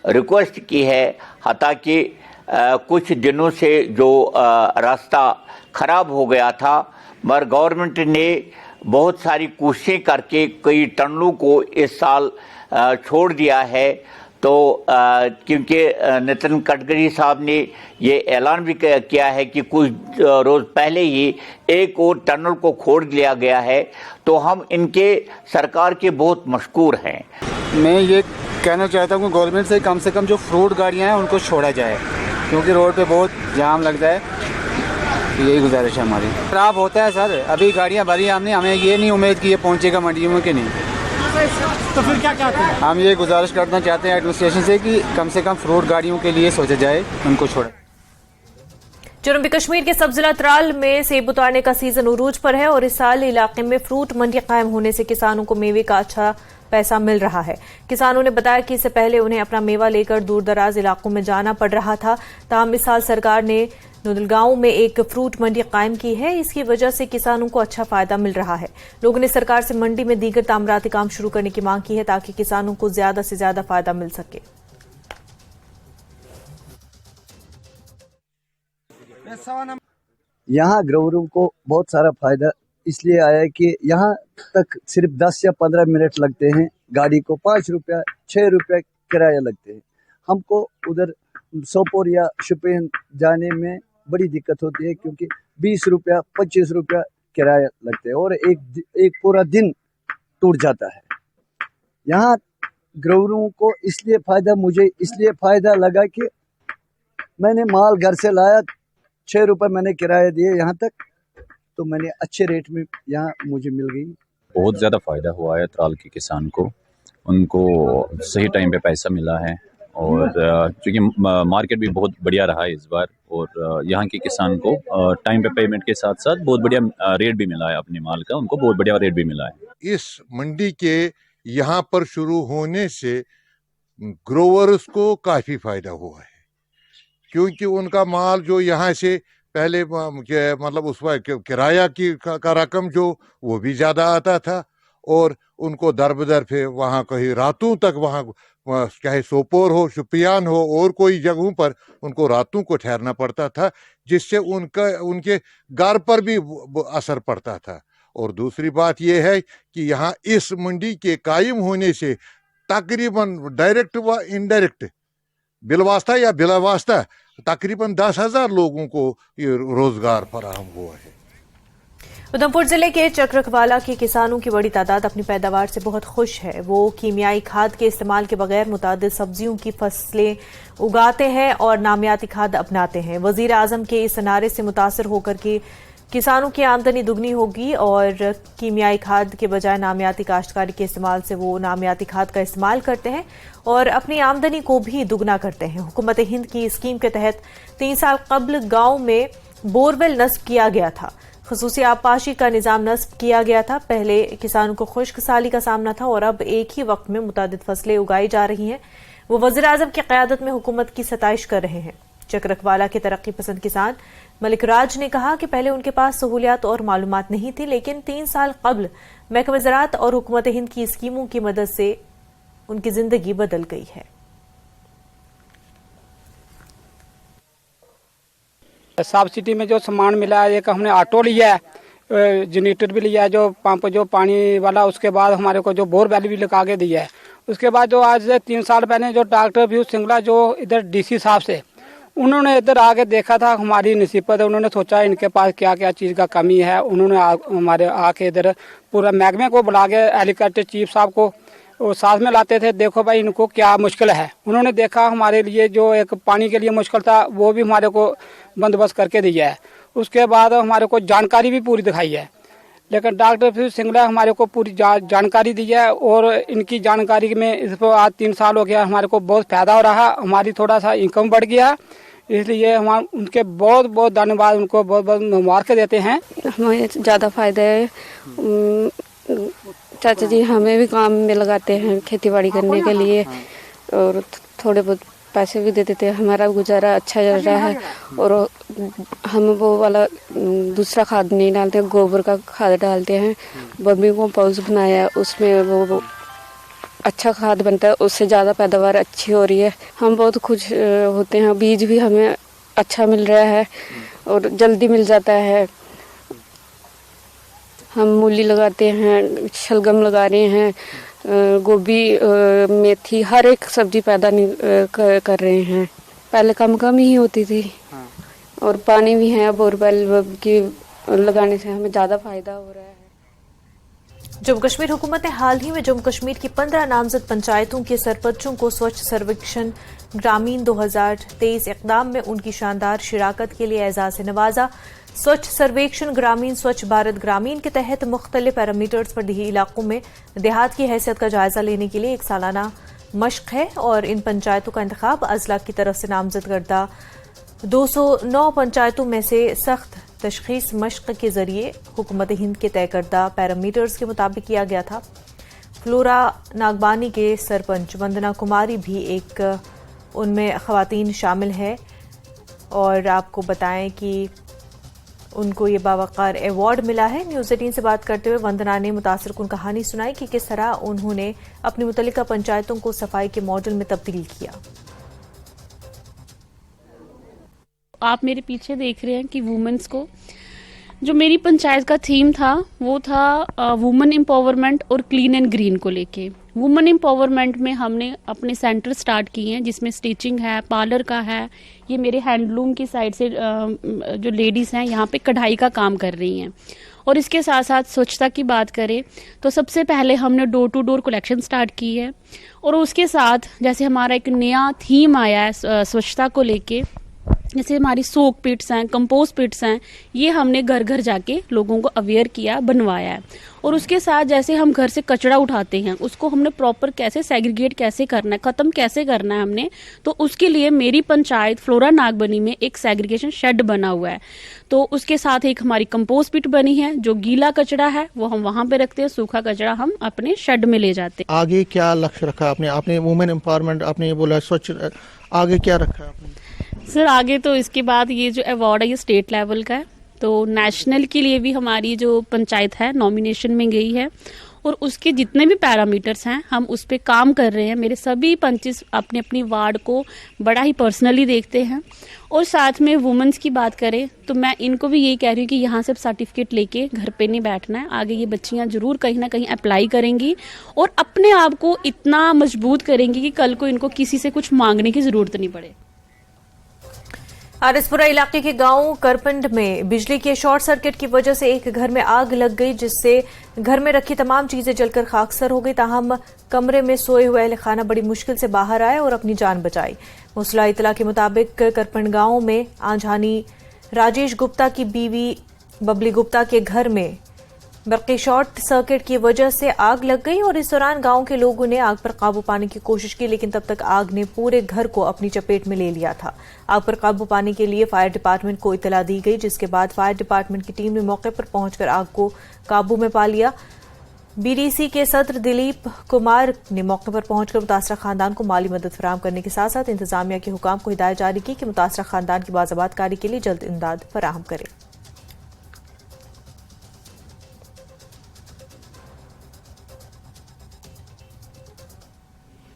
रिक्वेस्ट की है, हालांकि कुछ दिनों से जो रास्ता ख़राब हो गया था, मगर गवर्नमेंट ने बहुत सारी कोशिशें करके कई टनलों को इस साल छोड़ दिया है। तो क्योंकि नितिन गडकरी साहब ने ये ऐलान भी किया है कि कुछ रोज़ पहले ही एक और टनल को खोल दिया गया है, तो हम इनके सरकार के बहुत मशकूर हैं। मैं ये कहना चाहता हूँ कि गवर्नमेंट से कम जो फ्रूट गाड़ियाँ हैं उनको छोड़ा जाए, क्योंकि रोड पे बहुत जाम लगता है। यही गुजारिश है हमारी। खराब होता है सर, अभी गाड़ियाँ भरी हमने, हमें ये नहीं उम्मीद कि ये पहुँचेगा मंडियों में कि नहीं। तो फिर क्या चाहते हैं? हम ये गुजारिश करना चाहते हैं एडमिनिस्ट्रेशन से कि कम फ्रूट गाड़ियों के लिए सोचा जाए, उनको छोड़े। जनूबी कश्मीर के सब जिला त्राल में सेब उतारने का सीजन उरूज पर है और इस साल इलाके में फ्रूट मंडी कायम होने से किसानों को मेवे का अच्छा पैसा मिल रहा है। किसानों ने बताया कि इससे पहले उन्हें अपना मेवा लेकर दूर दराज इलाकों में जाना पड़ रहा था। ताहम इस साल सरकार ने नुदलगांव में एक फ्रूट मंडी कायम की है, इसकी वजह से किसानों को अच्छा फायदा मिल रहा है। लोगों ने सरकार से मंडी में दीगर तामीराती काम शुरू करने की मांग की है ताकि किसानों को ज्यादा से ज्यादा फायदा मिल सके। यहाँ ग्रोवरों को बहुत सारा फायदा इसलिए आया है कि यहाँ तक सिर्फ 10 या 15 मिनट लगते हैं, गाड़ी को 5 रुपया 6 रुपया किराया लगते हैं। हमको उधर सोपोर या शुपियन जाने में बड़ी दिक्कत होती है, क्योंकि 20 रुपया 25 रुपया किराया लगते हैं और एक पूरा दिन टूट जाता है। यहाँ ग्रोवरों को मुझे इसलिए फायदा लगा कि मैंने माल घर से लाया, 6 रुपये मैंने किराया दिए यहाँ तक, तो मैंने अच्छे रेट में यहाँ मुझे मिल गई। बहुत ज़्यादा फ़ायदा हुआ है त्राल के किसान को, उनको सही टाइम पे पैसा मिला है और चूँकि मार्केट भी बहुत बढ़िया रहा है इस बार, और यहाँ के किसान को टाइम पे पेमेंट के साथ साथ बहुत बढ़िया रेट भी मिला है अपने माल का, उनको बहुत बढ़िया रेट भी मिला है। इस मंडी के यहाँ पर शुरू होने से ग्रोवर्स को काफ़ी फायदा हुआ है, क्योंकि उनका माल जो यहाँ से पहले मतलब उस पर किराया का रकम जो वो भी ज़्यादा आता था और उनको दर बदर फिर वहाँ कहीं रातों तक वहाँ चाहे सोपोर हो, शुपियान हो और कोई जगहों पर उनको रातों को ठहरना पड़ता था, जिससे उनके घर पर भी असर पड़ता था। और दूसरी बात यह है कि यहाँ इस मंडी के कायम होने से तकरीबन डायरेक्ट व इनडायरेक्ट बिलवास्ता या बिलावास्ता तकरीबन 10,000 लोगों को ये रोजगार फराहम हुआ है। उधमपुर जिले के चक्रकवाला के किसानों की बड़ी तादाद अपनी पैदावार से बहुत खुश है। वो कीमियाई खाद के इस्तेमाल के बगैर मुतादिद सब्जियों की फसलें उगाते हैं और नामियाती खाद अपनाते हैं। वजीर आजम के इस नारे से मुतासर होकर के किसानों की आमदनी दुगनी होगी और कीमियाई खाद के बजाय नामियाती काश्तकारी के इस्तेमाल से वो नामियाती खाद का इस्तेमाल करते हैं और अपनी आमदनी को भी दुगना करते हैं। हुकूमत हिंद की स्कीम के तहत 3 साल कबल गांव में बोरवेल नस्ब किया गया था। खसूसी आबपाशी का निजाम नस्ब किया गया था। पहले किसानों को खुश्क साली का सामना था और अब एक ही वक्त में मुतादिद फसलें उगाई जा रही हैं। वो वज़ीर आज़म की क़यादत में हुकूमत की सताइश कर रहे हैं। चकरकवाला के तरक्की पसंद किसान मलिक राज ने कहा कि पहले उनके पास सहूलियात और मालूमात नहीं थी, लेकिन 3 साल कबल महकमा ज़राअत और हुकूमत हिंद की स्कीमों की मदद से उनकी जिंदगी बदल गई है। सब्सिडी में जो सामान मिला है, एक हमने ऑटो लिया है, जनरेटर भी लिया है, जो पंप जो पानी वाला, उसके बाद हमारे को जो बोरवेल भी लगा के दिया है। उसके बाद जो आज से 3 साल पहले जो डॉक्टर पीयूष सिंगला जो इधर डीसी साहब से उन्होंने इधर आके देखा था हमारी नसीबत है, उन्होंने सोचा इनके पास क्या क्या चीज़ का कमी है। उन्होंने हमारे आके इधर पूरा महकमे को बुला के हेलीकॉप्टर चीफ साहब को वो साथ में लाते थे, देखो भाई इनको क्या मुश्किल है। उन्होंने देखा हमारे लिए जो एक पानी के लिए मुश्किल था वो भी हमारे को बंदोबस्त करके दिया है। उसके बाद हमारे को जानकारी भी पूरी दिखाई है, लेकिन डॉक्टर पीयूष सिंगला हमारे को पूरी जानकारी दी है और इनकी जानकारी में इस पर आज 3 साल हो गया, हमारे को बहुत फायदा हो रहा, हमारी थोड़ा सा इनकम बढ़ गया। इसलिए हम उनके बहुत बहुत धन्यवाद, उनको बहुत बहुत मुबारक देते हैं। हमें ज़्यादा फायदा है। चाचा जी हमें भी काम में लगाते हैं खेती बाड़ी करने के लिए और थोड़े बहुत पैसे भी दे देते हैं। हमारा गुजारा अच्छा चल रहा है और हम वो वाला दूसरा खाद नहीं डालते, गोबर का खाद डालते हैं। बर्मी कंपोस्ट बनाया है, उसमें वो अच्छा खाद बनता है, उससे ज़्यादा पैदावार अच्छी हो रही है। हम बहुत खुश होते हैं। बीज भी हमें अच्छा मिल रहा है और जल्दी मिल जाता है। हम मूली लगाते हैं, शलगम लगा रहे हैं, गोभी, मेथी, हर एक सब्जी पैदा कर रहे हैं। पहले कम ही होती थी और पानी भी है, बोरवेल की लगाने से हमें ज़्यादा फायदा हो रहा है। जम्मू कश्मीर हुकूमत ने हाल ही में जम्मू कश्मीर की 15 नामजद पंचायतों के सरपंचों को स्वच्छ सर्वेक्षण ग्रामीण 2023 इक़दाम में उनकी शानदार शिराकत के लिए एजाज़ से नवाजा। स्वच्छ सर्वेक्षण ग्रामीण स्वच्छ भारत ग्रामीण के तहत मुख्तलिफ पैरामीटर्स पर देही इलाकों में देहात की हैसियत का जायजा लेने के लिए एक सालाना मश्क है और इन पंचायतों का इंतखाब अजला की तरफ से नामजद करदा 209 पंचायतों में से सख्त तशखीस मश्क के जरिए हुकूमत हिंद के तय करदा पैरामीटर्स के मुताबिक किया गया था। फ्लोरा नागबानी के सरपंच वंदना कुमारी भी एक उनमें खवातीन शामिल है और आपको बताएं कि उनको ये बावकार अवार्ड मिला है। न्यूज़ 18 से बात करते हुए वंदना ने मुतासिरकुन कहानी सुनाई कि किस तरह उन्होंने अपनी मुतल्लिका पंचायतों को सफाई के मॉडल में तब्दील किया। आप मेरे पीछे देख रहे हैं कि वुमेन्स को, जो मेरी पंचायत का थीम था वो था वुमेन एम्पावरमेंट और क्लीन एंड ग्रीन को लेके। वुमेन एम्पावरमेंट में हमने अपने सेंटर स्टार्ट किए हैं जिसमें स्टिचिंग है, पार्लर का है। ये मेरे हैंडलूम की साइड से जो लेडीज़ हैं यहाँ पे कढ़ाई का काम कर रही हैं। और इसके साथ साथ स्वच्छता की बात करें तो सबसे पहले हमने door to door collection start की है और उसके साथ जैसे हमारा एक नया थीम आया है स्वच्छता को लेके, जैसे हमारी सोक पिट्स हैं, कंपोस्ट पिट्स हैं, ये हमने घर घर जाके लोगों को अवेयर किया, बनवाया है। और उसके साथ जैसे हम घर से कचरा उठाते हैं उसको हमने प्रॉपर कैसे सेग्रीगेट कैसे करना है, ख़त्म कैसे करना है हमने, तो उसके लिए मेरी पंचायत फ्लोरा नागबनी में एक सेग्रीगेशन शेड बना हुआ है। तो उसके साथ एक हमारी कंपोस्ट पिट बनी है, जो गीला कचरा है वो हम वहाँ पे रखते हैं, सूखा कचरा हम अपने शेड में ले जाते हैं। आगे क्या लक्ष्य रखा आपने? आपने वुमेन एम्पावरमेंट आपने बोला स्वच्छ, आगे क्या रखा आपने? सर आगे तो इसके बाद ये जो अवार्ड है ये स्टेट लेवल का है, तो नेशनल के लिए भी हमारी जो पंचायत है नॉमिनेशन में गई है और उसके जितने भी पैरामीटर्स हैं हम उस पर काम कर रहे हैं। मेरे सभी पंचेस अपनी अपनी वार्ड को बड़ा ही पर्सनली देखते हैं। और साथ में वुमेन्स की बात करें तो मैं इनको भी यही कह रही हूँ कि यहाँ से सर्टिफिकेट लेके घर पे नहीं बैठना है, आगे ये बच्चियाँ जरूर कहीं ना कहीं अप्लाई करेंगी और अपने आप को इतना मजबूत करेंगी कि कल को इनको किसी से कुछ मांगने की जरूरत नहीं पड़े। आरएसपुरा इलाके के गांव करपंड में बिजली के शॉर्ट सर्किट की वजह से एक घर में आग लग गई, जिससे घर में रखी तमाम चीजें जलकर खाकसर हो गई। ताहम कमरे में सोए हुए अहल खाना बड़ी मुश्किल से बाहर आए और अपनी जान बचाई। मुसला इतला के मुताबिक करपंड गांव में आंझानी राजेश गुप्ता की बीवी बबली गुप्ता के घर में बरक़ी शॉर्ट सर्किट की वजह से आग लग गई और इस दौरान गांव के लोगों ने आग पर काबू पाने की कोशिश की, लेकिन तब तक आग ने पूरे घर को अपनी चपेट में ले लिया था। आग पर काबू पाने के लिए फायर डिपार्टमेंट को इतला दी गई, जिसके बाद फायर डिपार्टमेंट की टीम ने मौके पर पहुंचकर आग को काबू में पा लिया। बीडीसी के सदर दिलीप कुमार ने मौके पर पहुंचकर मुतासरा खानदान को माली मदद फराहम करने के साथ साथ इंतजामिया के हुकाम को हिदायत जारी की कि मुतासरा खानदान की बाज़ाबातकारी के लिए जल्द इमदाद फराहम करें।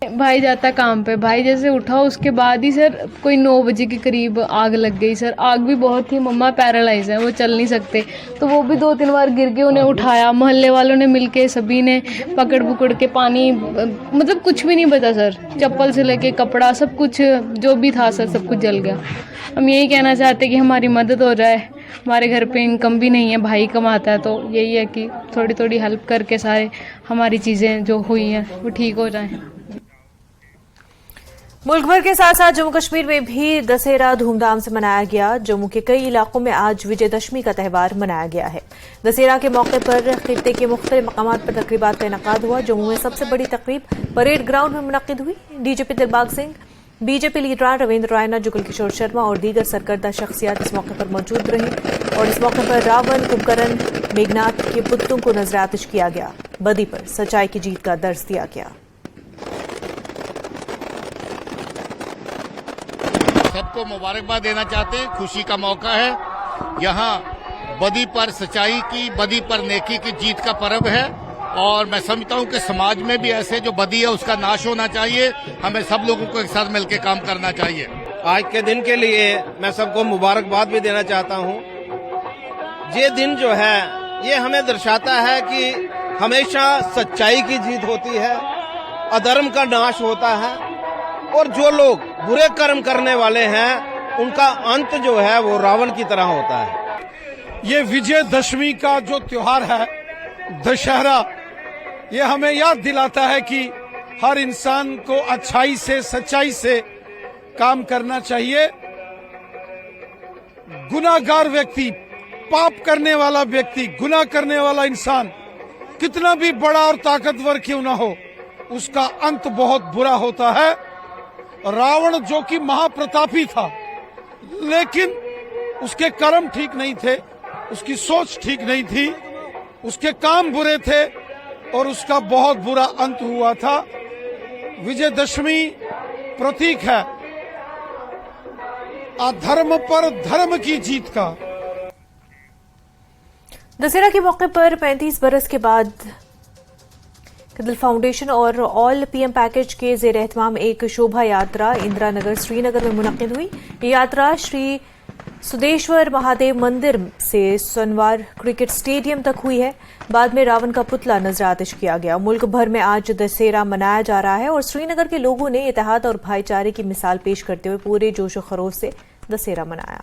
भाई जाता काम पे, भाई जैसे उठा उसके बाद ही सर कोई 9 बजे के करीब आग लग गई सर। आग भी बहुत थी, मम्मा पैरालाइज है, वो चल नहीं सकते, तो वो भी 2-3 बार गिर के उन्हें उठाया। मोहल्ले वालों ने मिलके सभी ने पकड़ पुकड़ के पानी, मतलब कुछ भी नहीं बचा सर, चप्पल से लेके कपड़ा सब कुछ जो भी था सर सब कुछ जल गया। हम यही कहना चाहते कि हमारी मदद हो जाए, हमारे घर पे इनकम भी नहीं है, भाई कमाता है, तो यही है कि थोड़ी थोड़ी हेल्प करके सारे हमारी चीज़ें जो हुई हैं वो ठीक हो जाएं। मुल्क भर के साथ साथ जम्मू कश्मीर में भी दशहरा धूमधाम से मनाया गया। जम्मू के कई इलाकों में आज विजयदशमी का त्यौहार मनाया गया है। दशहरा के मौके पर खित्ते के मुख्तलिफ मकामात पर तकरीबात का इनेकाद हुआ। जम्मू में सबसे बड़ी तकरीब परेड ग्राउंड में मुनक्किद हुई। डीजीपी दिलबाग सिंह, बीजेपी लीडरान रविंद्र रायना, जुगल किशोर शर्मा और दीगर सरकर्दा शख्सियात इस मौके पर मौजूद रहीं और इस मौके पर रावण, कुंभकर्ण, मेघनाथ के पुतलों को नजर आतिश किया गया। बदी पर सच्चाई की जीत का दर्ज दिया गया। सबको मुबारकबाद देना चाहते हैं, खुशी का मौका है। यहाँ बदी पर सच्चाई की, बदी पर नेकी की जीत का पर्व है और मैं समझता हूँ कि समाज में भी ऐसे जो बदी है उसका नाश होना चाहिए। हमें सब लोगों को एक साथ मिलकर काम करना चाहिए। आज के दिन के लिए मैं सबको मुबारकबाद भी देना चाहता हूँ। ये दिन जो है ये हमें दर्शाता है कि हमेशा सच्चाई की जीत होती है, अधर्म का नाश होता है और जो लोग बुरे कर्म करने वाले हैं उनका अंत जो है वो रावण की तरह होता है। ये विजयदशमी का जो त्योहार है दशहरा, ये हमें याद दिलाता है कि हर इंसान को अच्छाई से, सच्चाई से काम करना चाहिए। गुनाहगार व्यक्ति, पाप करने वाला व्यक्ति, गुनाह करने वाला इंसान कितना भी बड़ा और ताकतवर क्यों ना हो, उसका अंत बहुत बुरा होता है। रावण जो कि महाप्रतापी था, लेकिन उसके कर्म ठीक नहीं थे, उसकी सोच ठीक नहीं थी, उसके काम बुरे थे और उसका बहुत बुरा अंत हुआ था। विजयदशमी प्रतीक है अधर्म पर धर्म की जीत का। दशहरा के मौके पर 35 बरस के बाद दिल फाउंडेशन और ऑल पीएम पैकेज के जेर एहतमाम एक शोभा यात्रा इंदिरा नगर श्रीनगर में मुनक्किद हुई। ये यात्रा श्री सुदेश्वर महादेव मंदिर से सोनवार क्रिकेट स्टेडियम तक हुई है। बाद में रावण का पुतला नजर आतिश किया गया। मुल्क भर में आज दशहरा मनाया जा रहा है और श्रीनगर के लोगों ने इत्तेहाद और भाईचारे की मिसाल पेश करते हुए पूरे जोश और खरोश से दशहरा मनाया।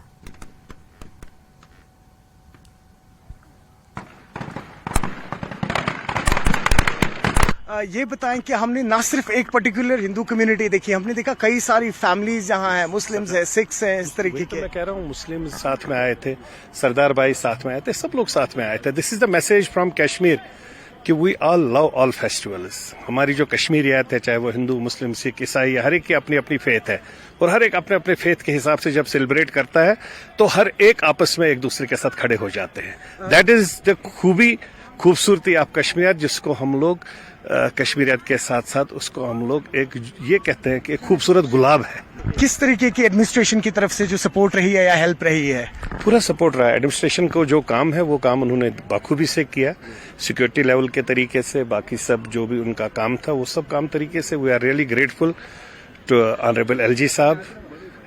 ये बताएं कि हमने ना सिर्फ एक पर्टिकुलर हिंदू कम्युनिटी देखी, हमने देखा कई सारी फैमिलीज यहाँ हैं, मुस्लिम्स हैं, सिख्स हैं, इस तरीके के। मैं कह रहा हूँ मुस्लिम साथ में आए थे, सरदार भाई साथ में आए थे, सब लोग साथ में आए थे। This is the message from Kashmir कि we all love all festivals. हमारी जो कश्मीरियत है, चाहे वो हिंदू, मुस्लिम, सिख, ईसाई, हर एक की अपनी अपनी फेथ है और हर एक अपने अपने फेथ के हिसाब से जब सेलिब्रेट करता है तो हर एक आपस में एक दूसरे के साथ खड़े हो जाते हैं। दैट इज द खूबसूरती ऑफ कश्मीर, जिसको हम लोग कश्मीरियत के साथ साथ उसको हम लोग एक ये कहते हैं कि एक खूबसूरत गुलाब है। किस तरीके की एडमिनिस्ट्रेशन की तरफ से जो सपोर्ट रही है या हेल्प रही है? पूरा सपोर्ट रहा है। एडमिनिस्ट्रेशन को जो काम है वो काम उन्होंने बाखूबी से किया, सिक्योरिटी लेवल के तरीके से, बाकी सब जो भी उनका काम था वो सब काम तरीके से। We are really grateful to honourable LG साहब,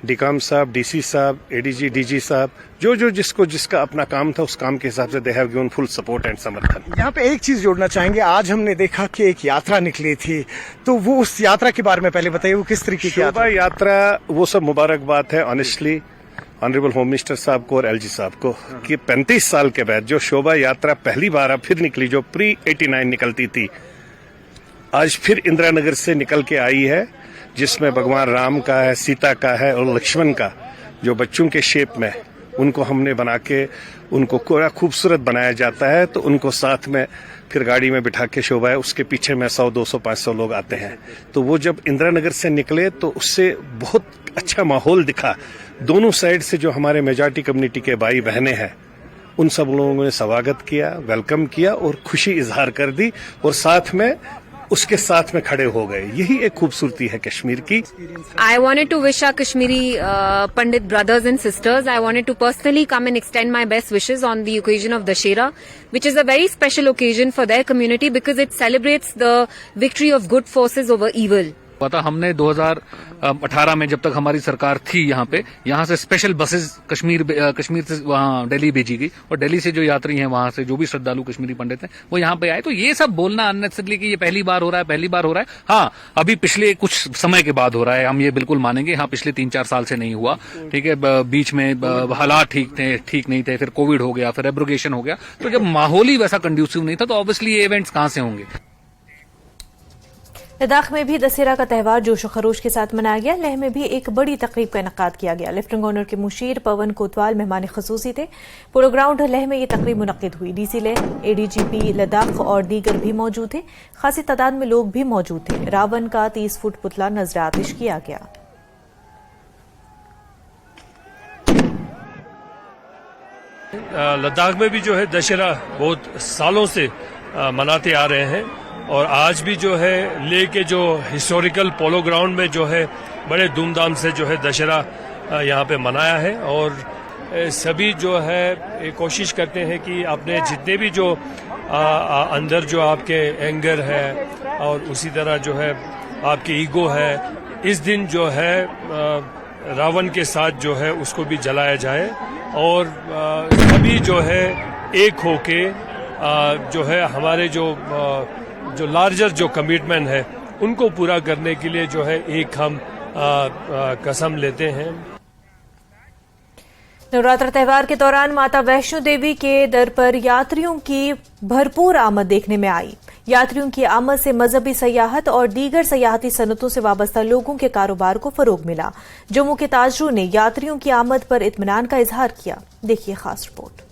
डीकाम साहब, डीसी साहब, एडीजी, डीजी साहब, जो जिसको जिसका अपना काम था उस काम के हिसाब से they have given full support and समर्थन। यहाँ पे एक चीज जोड़ना चाहेंगे, आज हमने देखा कि एक यात्रा निकली थी, तो वो उस यात्रा के बारे में पहले बताइए, वो किस तरीके की यात्रा? वो सब मुबारकबाद है ऑनेस्टली ऑनरेबल होम मिनिस्टर साहब को और एलजी साहब को कि 35 साल के बाद जो शोभा यात्रा पहली बार अब फिर निकली, जो प्री 89 निकलती थी, आज फिर इंदिरा नगर से निकल के आई है, जिसमें भगवान राम का है, सीता का है और लक्ष्मण का जो बच्चों के शेप में उनको हमने बना के उनको पूरा खूबसूरत बनाया जाता है। तो उनको साथ में फिर गाड़ी में बिठा के शोभा है, उसके पीछे में 100, 200, 500 लोग आते हैं। तो वो जब इंदिरा नगर से निकले तो उससे बहुत अच्छा माहौल दिखा। दोनों साइड से जो हमारे मेजॉरिटी कम्युनिटी के भाई बहनें हैं उन सब लोगों ने स्वागत किया, वेलकम किया और खुशी इजहार कर दी और साथ में उसके साथ में खड़े हो गए। यही एक खूबसूरती है कश्मीर की। I wanted to wish our Kashmiri Pandit brothers and sisters. I wanted to personally come and extend my best wishes on the occasion of Dashera, which is a very special occasion for their community because it celebrates the victory of good forces over evil. पता हमने 2018 में जब तक हमारी सरकार थी यहाँ से स्पेशल बसेस कश्मीर से वहाँ दिल्ली भेजी गई और दिल्ली से जो यात्री हैं वहाँ से जो भी श्रद्धालु कश्मीरी पंडित हैं वो यहाँ पे आए। तो ये सब बोलना अननेसेसरी कि ये पहली बार हो रहा है। हाँ, अभी पिछले कुछ समय के बाद हो रहा है, हम ये बिल्कुल मानेंगे। हाँ, पिछले 3-4 साल से नहीं हुआ, ठीक है। बीच में हालात ठीक नहीं थे, फिर कोविड हो गया, फिर एब्रोगेशन हो गया। तो जब माहौल ही वैसा कंड्यूसिव नहीं था तो ऑब्वियसली ये इवेंट्स कहाँ से होंगे। लद्दाख में भी दशहरा का त्यौहार जोश खरोश के साथ मनाया गया। लेह में भी एक बड़ी तकरीब का इनेकाद किया गया। लेफ्टिनेंट गवर्नर के मुशीर पवन कोतवाल मेहमान खसूसी थे। पोलो ग्राउंड लेह में ये तकरीब मुनक्किद हुई। डीसी लेह, एडीजीपी लद्दाख और दीगर भी मौजूद थे। खासी तादाद में लोग भी मौजूद थे। रावण का 30 फुट पुतला नजर आतिश किया गया। लद्दाख में भी जो है दशहरा बहुत सालों से मनाते आ रहे हैं और आज भी जो है लेह के जो हिस्टोरिकल पोलो ग्राउंड में जो है बड़े धूमधाम से जो है दशहरा यहाँ पे मनाया है। और सभी जो है कोशिश करते हैं कि अपने जितने भी जो अंदर जो आपके एंगर है और उसी तरह जो है आपकी ईगो है, इस दिन जो है रावण के साथ जो है उसको भी जलाया जाए और सभी जो है एक होके जो है हमारे जो लार्जर जो कमिटमेंट है उनको पूरा करने के लिए जो है एक हम कसम लेते हैं। नवरात्र त्यौहार के दौरान माता वैष्णो देवी के दर पर यात्रियों की भरपूर आमद देखने में आई। यात्रियों की आमद से मजहबी सयाहत और दीगर सयाहती सनतों से वाबस्ता लोगों के कारोबार को फरोग मिला। जम्मू के ताजरों ने यात्रियों की आमद पर इत्मीनान का इजहार किया। देखिए खास रिपोर्ट।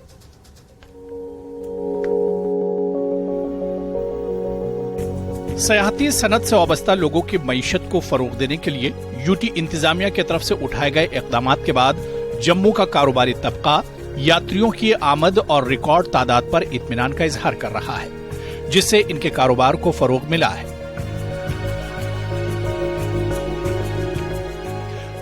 सयाहती सनत से वाबस्ता लोगों की मईशत को फरोग देने के लिए यूटी इंतजामिया की तरफ से उठाए गए इकदाम के बाद जम्मू का कारोबारी तबका यात्रियों की आमद और रिकॉर्ड तादाद पर इत्मीनान का इजहार कर रहा है, जिससे इनके कारोबार को फरोग मिला है।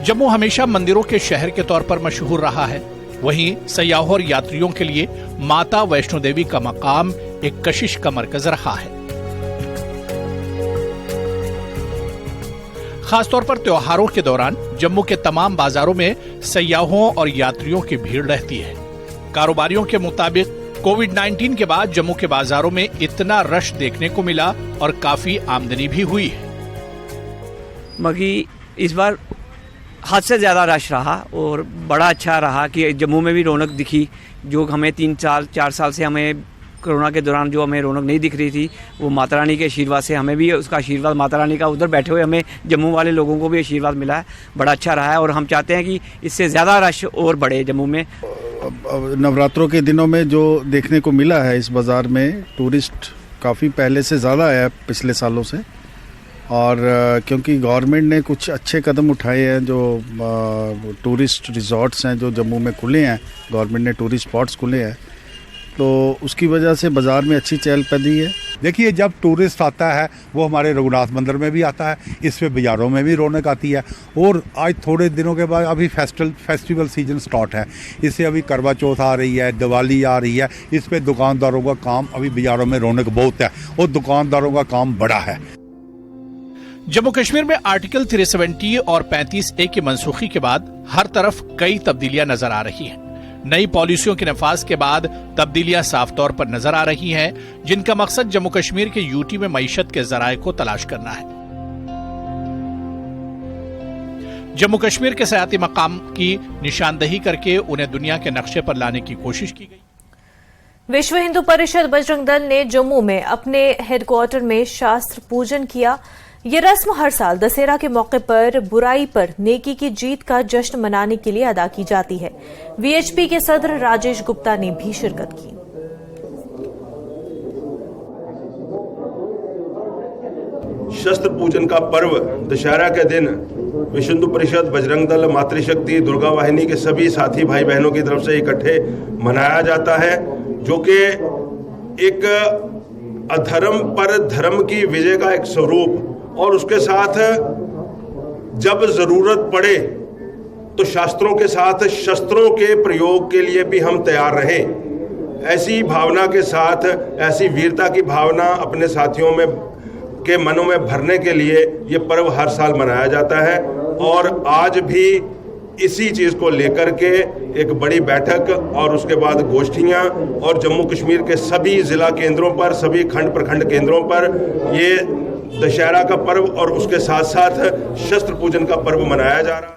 जम्मू हमेशा मंदिरों के शहर के तौर पर मशहूर रहा है। वहीं सयाहों और यात्रियों के लिए माता वैष्णो देवी का मकाम एक कशिश का मरकज रहा है। खासतौर पर त्योहारों के दौरान जम्मू के तमाम बाजारों में सयाहों और यात्रियों की भीड़ रहती है। कारोबारियों के मुताबिक कोविड-19 के बाद जम्मू के बाजारों में इतना रश देखने को मिला और काफी आमदनी भी हुई है। मगी इस बार हद से ज्यादा रश रहा और बड़ा अच्छा रहा कि जम्मू में भी रौनक दिखी, जो हमें 3-4 साल से हमें कोरोना के दौरान जो हमें रौनक नहीं दिख रही थी, वो माता रानी के आशीर्वाद से हमें भी उसका आशीर्वाद माता रानी का उधर बैठे हुए हमें जम्मू वाले लोगों को भी आशीर्वाद मिला है। बड़ा अच्छा रहा है और हम चाहते हैं कि इससे ज़्यादा रश और बढ़े जम्मू में। नवरात्रों के दिनों में जो देखने को मिला है इस बाज़ार में, टूरिस्ट काफ़ी पहले से ज़्यादा है पिछले सालों से। और क्योंकि गवर्नमेंट ने कुछ अच्छे कदम उठाए हैं, जो टूरिस्ट रिजॉर्ट्स हैं जो जम्मू में खुले हैं, गवर्नमेंट ने टूरिस्ट स्पॉट्स खुले हैं, तो उसकी वजह से बाज़ार में अच्छी चहल पहल है। देखिए, जब टूरिस्ट आता है वो हमारे रघुनाथ मंदिर में भी आता है, इस पे बाज़ारों में भी रौनक आती है। और आज थोड़े दिनों के बाद अभी फेस्टिवल सीजन स्टार्ट है, इससे अभी करवा चौथ आ रही है, दिवाली आ रही है, इस पे दुकानदारों का काम, अभी बाज़ारों में रौनक बहुत है और दुकानदारों का काम बड़ा है। जम्मू कश्मीर में आर्टिकल 370 और 35A की मनसूखी के बाद हर तरफ कई तब्दीलियां नजर आ रही हैं। नई पॉलिसियों के नफाज के बाद तब्दीलियां साफ तौर पर नजर आ रही हैं, जिनका मकसद जम्मू कश्मीर के यूटी में मईशत के जराये को तलाश करना है। जम्मू कश्मीर के सयाती मकाम की निशानदही करके उन्हें दुनिया के नक्शे पर लाने की कोशिश की गई। विश्व हिंदू परिषद बजरंग दल ने जम्मू में अपने हेडक्वार्टर में शास्त्र पूजन किया। ये रस्म हर साल दशहरा के मौके पर बुराई पर नेकी की जीत का जश्न मनाने के लिए अदा की जाती है। वीएचपी के सदर राजेश गुप्ता ने भी शिरकत की। शस्त्र पूजन का पर्व दशहरा के दिन विश्व हिंदू परिषद, बजरंग दल, मातृशक्ति, दुर्गा वाहिनी के सभी साथी भाई बहनों की तरफ से इकट्ठे मनाया जाता है, जो कि एक अधर्म पर धर्म की विजय का एक स्वरूप, और उसके साथ जब जरूरत पड़े तो शास्त्रों के साथ शस्त्रों के प्रयोग के लिए भी हम तैयार रहें। ऐसी भावना के साथ, ऐसी वीरता की भावना अपने साथियों में के मनों में भरने के लिए ये पर्व हर साल मनाया जाता है। और आज भी इसी चीज़ को लेकर के एक बड़ी बैठक और उसके बाद गोष्ठियाँ और जम्मू कश्मीर के सभी जिला केंद्रों पर, सभी खंड प्रखंड केंद्रों पर ये दशहरा का पर्व और उसके साथ साथ शस्त्र पूजन का पर्व मनाया जा रहा है।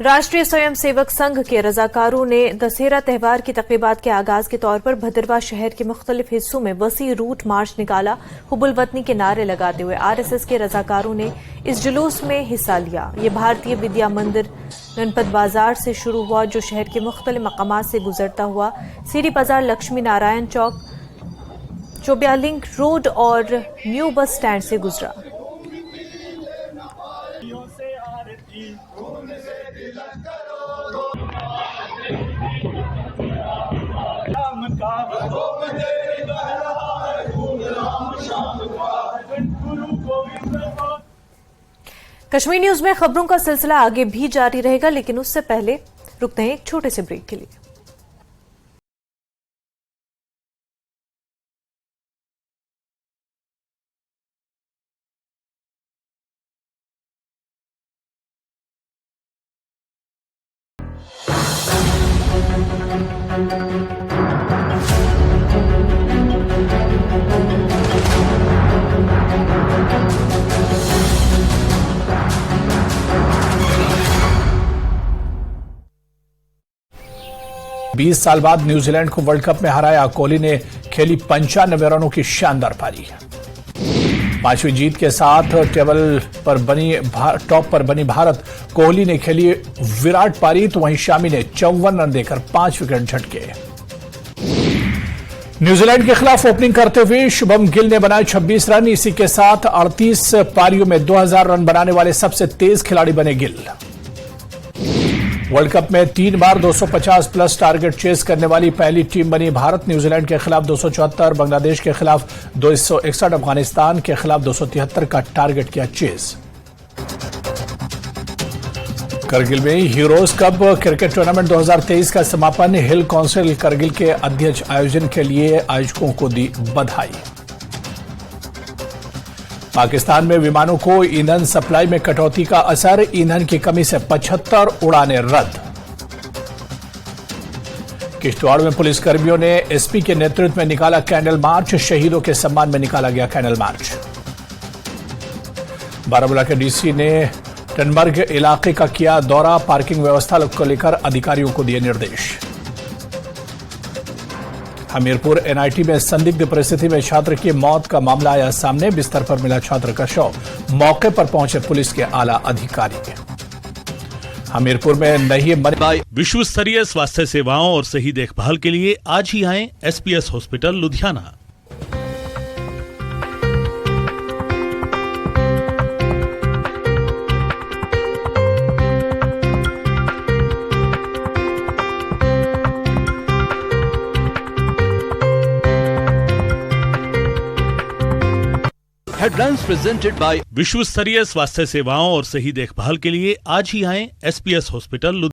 राष्ट्रीय स्वयंसेवक संघ के रजाकारों ने दशहरा त्यौहार की तकरीबात के आगाज के तौर पर भद्रवाह शहर के मुख्तलिफ हिस्सों में वसी रूट मार्च निकाला। हुब्बुल वतनी के नारे लगाते हुए आरएसएस के रजाकारों ने इस जुलूस में हिस्सा लिया। ये भारतीय विद्या मंदिर गणपत बाजार से शुरू हुआ, जो शहर के मुख्तलिफ मकामात से गुजरता हुआ सीडी बाजार, लक्ष्मी नारायण चौक, चोबिया लिंक रोड और न्यू बस स्टैंड से गुजरा। कश्मीर न्यूज में खबरों का सिलसिला आगे भी जारी रहेगा, लेकिन उससे पहले रुकते हैं एक छोटे से ब्रेक के लिए। बीस साल बाद न्यूजीलैंड को वर्ल्ड कप में हराया। कोहली ने खेली 95 रनों की शानदार पारी। पांचवी जीत के साथ टॉप पर बनी भारत। कोहली ने खेली विराट पारी, तो वहीं शामी ने 54 रन देकर 5 विकेट झटके। न्यूजीलैंड के खिलाफ ओपनिंग करते हुए शुभम गिल ने बनाए 26 रन। इसी के साथ 38 पारियों में 2000 रन बनाने वाले सबसे तेज खिलाड़ी बने गिल। वर्ल्ड कप में 3 बार 250 प्लस टारगेट चेस करने वाली पहली टीम बनी भारत। न्यूजीलैंड के खिलाफ 274, बांग्लादेश के खिलाफ 261, अफगानिस्तान के खिलाफ 273 का टारगेट किया चेस। करगिल में हीरोज कप क्रिकेट टूर्नामेंट 2023 का समापन। हिल काउंसिल करगिल के अध्यक्ष आयोजन के लिए आयोजकों को दी बधाई। पाकिस्तान में विमानों को ईंधन सप्लाई में कटौती का असर। ईंधन की कमी से 75 उड़ानें रद्द। किश्तवाड़ में पुलिसकर्मियों ने एसपी के नेतृत्व में निकाला कैंडल मार्च। शहीदों के सम्मान में निकाला गया कैंडल मार्च। बारामूला के डीसी ने टनबर्ग इलाके का किया दौरा। पार्किंग व्यवस्था को लेकर अधिकारियों को दिए निर्देश। हमीरपुर एनआईटी में संदिग्ध परिस्थिति में छात्र की मौत का मामला आया सामने। बिस्तर पर मिला छात्र का शव। मौके पर पहुंचे पुलिस के आला अधिकारी। हमीरपुर में नहीं विश्व स्तरीय स्वास्थ्य सेवाओं और सही देखभाल के लिए आज ही आएं SPS hospital Ludhiana. Headlines presented by विश्व स्तरीय स्वास्थ्य सेवाओं और सही देखभाल के लिए आज ही आएं एसपीएस हॉस्पिटल।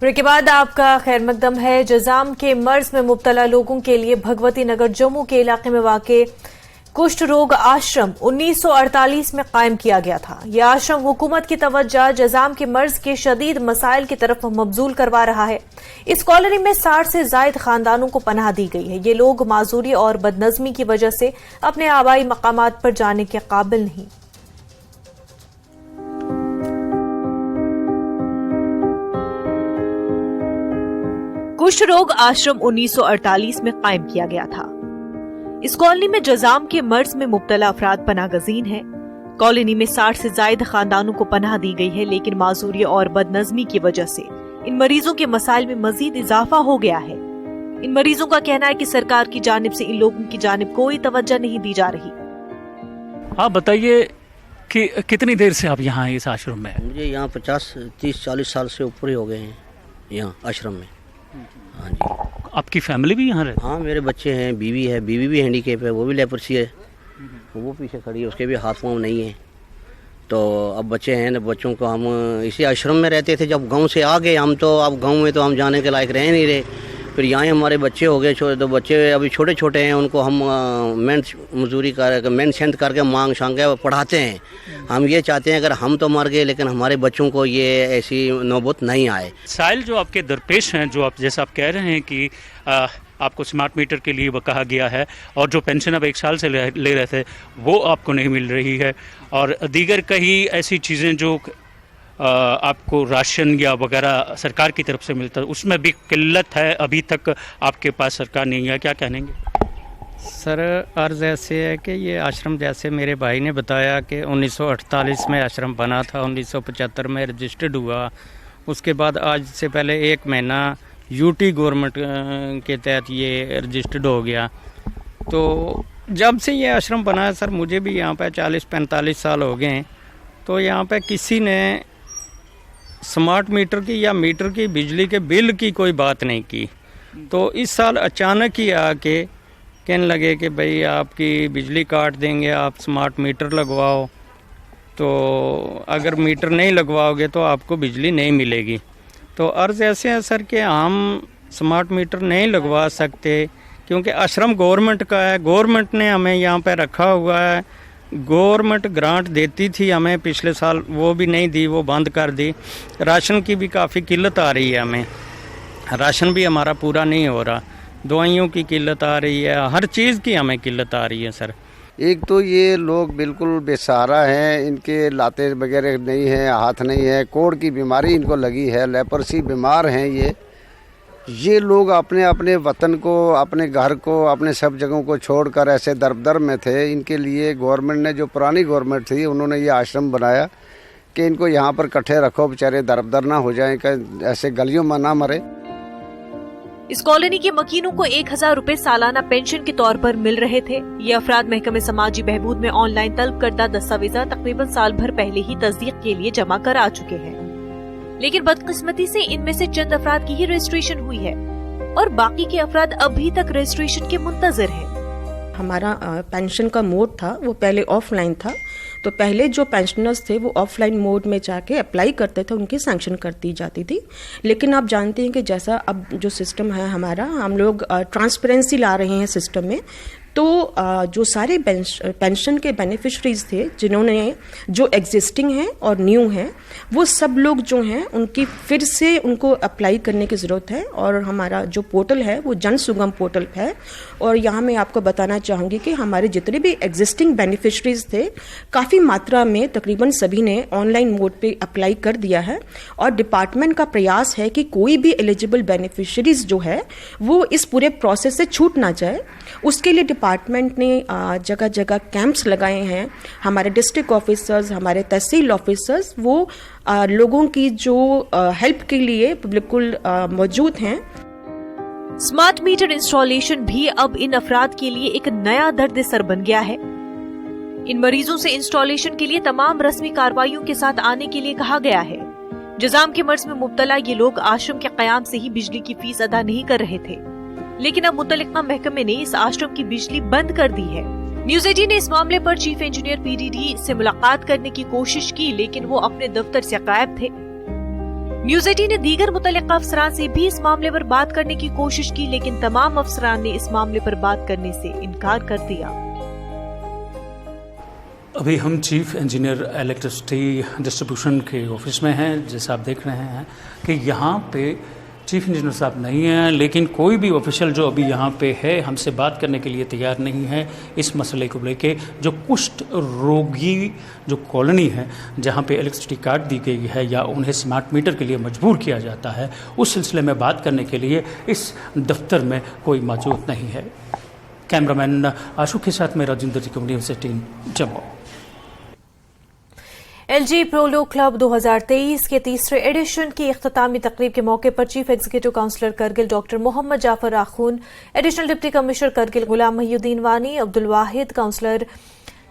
ब्रेक के बाद आपका खैर मकदम है। जजाम के मर्ज में मुब्तला लोगों के लिए भगवती नगर जम्मू के इलाके में वाक़े कुष्ठ रोग आश्रम 1948 में कायम किया गया था। यह आश्रम हुकूमत की तवज्जो जजाम के मर्ज के शदीद मसाइल की तरफ मबजूल करवा रहा है। इस कॉलोनी में 60 से जायद खानदानों को पनाह दी गई है। ये लोग माजूरी और बदनज़मी की वजह से अपने आबाई मकामात पर जाने के काबिल नहीं। कुष्ठ रोग आश्रम 1948 में कायम किया गया था। इस कॉलोनी में जजाम के मर्ज में मुब्तला अफराद पनागजीन हैं। कॉलोनी में 60 से ज्यादा खानदानों को पनाह दी गई है, लेकिन माजूरी और बदनज़मी की वजह से इन मरीजों के मसाइल में मजीद इजाफा हो गया है। इन मरीजों का कहना है कि सरकार की जानिब से इन लोगों की जानिब कोई तवज्जो नहीं दी जा रही। आप बताइए कि कितनी देर से आप यहाँ इस आश्रम में हैं? मुझे यहाँ 50, 30, 40 साल से ऊपर ही हो गए हैं यहाँ आश्रम में। हाँ जी। आपकी फैमिली भी यहाँ रहती? हाँ, मेरे बच्चे हैं, बीवी है, बीवी भी हैंडीकैप है, वो भी लेप्रोसी है, वो पीछे खड़ी है, उसके भी हाथ पाँव नहीं है। तो अब बच्चे हैं, बच्चों को हम इसी आश्रम में रहते थे। जब गांव से आ गए हम, तो अब गांव में तो हम जाने के लायक रह नहीं रहे। फिर यहाँ हमारे बच्चे हो गए, तो बच्चे अभी छोटे छोटे हैं, उनको हम मेहनत करके मांग शांग के पढ़ाते हैं। हम ये चाहते हैं अगर हम तो मर गए, लेकिन हमारे बच्चों को ये ऐसी नौबत नहीं आए। साहिल, जो आपके दरपेश हैं, जो आप जैसा आप कह रहे हैं कि आपको स्मार्ट मीटर के लिए कहा गया है और जो पेंशन अब 1 साल से ले रहे थे वो आपको नहीं मिल रही है, और दीगर कई ऐसी चीज़ें जो आपको राशन या वगैरह सरकार की तरफ से मिलता है, उसमें भी किल्लत है। अभी तक आपके पास सरकार नहीं है, क्या कहेंगे? सर, अर्ज़ ऐसे है कि ये आश्रम, जैसे मेरे भाई ने बताया कि 1948 में आश्रम बना था, 1975 में रजिस्टर्ड हुआ। उसके बाद आज से पहले 1 महीना यूटी गवर्नमेंट के तहत ये रजिस्टर्ड हो गया। तो जब से ये आश्रम बना है सर, मुझे भी यहाँ पे 40-45 साल हो गए हैं। तो यहाँ पे किसी ने स्मार्ट मीटर की या मीटर की बिजली के बिल की कोई बात नहीं की। तो इस साल अचानक ही आके कहने लगे कि भाई आपकी बिजली काट देंगे, आप स्मार्ट मीटर लगवाओ। तो अगर मीटर नहीं लगवाओगे तो आपको बिजली नहीं मिलेगी। तो अर्ज़ ऐसे है सर कि हम स्मार्ट मीटर नहीं लगवा सकते, क्योंकि आश्रम गवर्नमेंट का है, गवर्नमेंट ने हमें यहाँ पे रखा हुआ है। गवर्नमेंट ग्रांट देती थी हमें पिछले साल, वो भी नहीं दी, वो बंद कर दी। राशन की भी काफ़ी किल्लत आ रही है, हमें राशन भी हमारा पूरा नहीं हो रहा, दवाइयों की किल्लत आ रही है, हर चीज़ की हमें किल्लत आ रही है सर। एक तो ये लोग बिल्कुल बेसहारा हैं, इनके लाते वगैरह नहीं हैं, हाथ नहीं है, कोढ़ की बीमारी इनको लगी है, लेप्रोसी बीमार हैं ये लोग अपने अपने वतन को, अपने घर को, अपने सब जगहों को छोड़कर ऐसे दर में थे। इनके लिए गवर्नमेंट ने, जो पुरानी गवर्नमेंट थी, उन्होंने ये आश्रम बनाया कि इनको यहाँ पर इकट्ठे रखो, बेचारे दर ना हो जाएं, कि ऐसे गलियों में ना मरे। इस कॉलोनी के मकीनों को 1000 रुपए सालाना पेंशन के तौर पर मिल रहे थे। ये अफराद महकमे समाजी बहबूद में ऑनलाइन तलब करदा दस्तावेजा तकरीबन साल भर पहले ही तस्दीक के लिए जमा करा चुके हैं, लेकिन बदकिस्मती से इनमें से चंद अफराद की ही रजिस्ट्रेशन हुई है और बाकी के अफराद अभी तक रजिस्ट्रेशन के मुंतजर हैं। हमारा पेंशन का मोड था वो पहले ऑफलाइन था। तो पहले जो पेंशनर्स थे वो ऑफलाइन मोड में जाके अप्लाई करते थे, उनकी सैंक्शन कर दी जाती थी। लेकिन आप जानते हैं कि जैसा अब जो सिस्टम है हमारा, हम लोग ट्रांसपेरेंसी ला रहे हैं सिस्टम में। तो जो सारे पेंशन के बेनिफिशरीज थे, जिन्होंने जो एग्जिस्टिंग हैं और न्यू हैं, वो सब लोग जो हैं उनकी फिर से उनको अप्लाई करने की ज़रूरत है। और हमारा जो पोर्टल है वो जन सुगम पोर्टल है। और यहाँ मैं आपको बताना चाहूँगी कि हमारे जितने भी एग्जिस्टिंग बेनिफिशरीज थे, काफ़ी मात्रा में तकरीबन सभी ने ऑनलाइन मोड पे अप्लाई कर दिया है। और डिपार्टमेंट का प्रयास है कि कोई भी एलिजिबल बेनिफिशरीज जो है वो इस पूरे प्रोसेस से छूट ना जाए। उसके लिए डिपार्टमेंट ने जगह जगह कैंप्स लगाए हैं। हमारे डिस्ट्रिक्ट ऑफिसर्स, हमारे तहसील ऑफिसर्स, वो लोगों की जो हेल्प के लिए बिल्कुल मौजूद हैं। स्मार्ट मीटर इंस्टॉलेशन भी अब इन अफराद के लिए एक नया दर्द सर बन गया है। इन मरीजों से इंस्टॉलेशन के लिए तमाम रस्मी कार्रवाइयों के साथ आने के लिए कहा गया है। जजाम के मर्ज में मुब्तला ये लोग आश्रम के कयाम से ही बिजली की फीस अदा नहीं कर रहे थे, लेकिन अब मुतल्लिका महकमे ने इस आश्रम की बिजली बंद कर दी है। न्यूज़ 18 ने इस मामले पर चीफ इंजीनियर पीडीडी से मुलाकात करने की कोशिश की, लेकिन वो अपने दफ्तर से गायब थे। न्यूज़ 18 ने दीगर मुतल्लिका अफसरान से भी इस मामले पर बात करने की कोशिश की, लेकिन तमाम अफसरान ने इस मामले पर बात करने से इनकार कर दिया। अभी हम चीफ इंजीनियर इलेक्ट्रिसिटी डिस्ट्रीब्यूशन के ऑफिस में हैं। जैसा आप देख रहे हैं कि यहाँ पे चीफ इंजीनियर साहब नहीं हैं, लेकिन कोई भी ऑफिशियल जो अभी यहाँ पे है हमसे बात करने के लिए तैयार नहीं है इस मसले को लेके। जो कुष्ठ रोगी जो कॉलोनी है जहाँ पे इलेक्ट्रिसिटी काट दी गई है या उन्हें स्मार्ट मीटर के लिए मजबूर किया जाता है, उस सिलसिले में बात करने के लिए इस दफ्तर में कोई मौजूद नहीं है। कैमरामैन आशु के साथ में राजेंद्र जी, न्यूज़ 18 जम्मू। एलजी पोलो क्लब 2023 के तीसरे एडिशन की इख्तितामी तकरीब के मौके पर chief executive councillor Kargil doctor Mohammad Jafar Akhoon, additional deputy commissioner Kargil Ghulam Mohiuddin Wani, Abdul वाहिद काउंसलर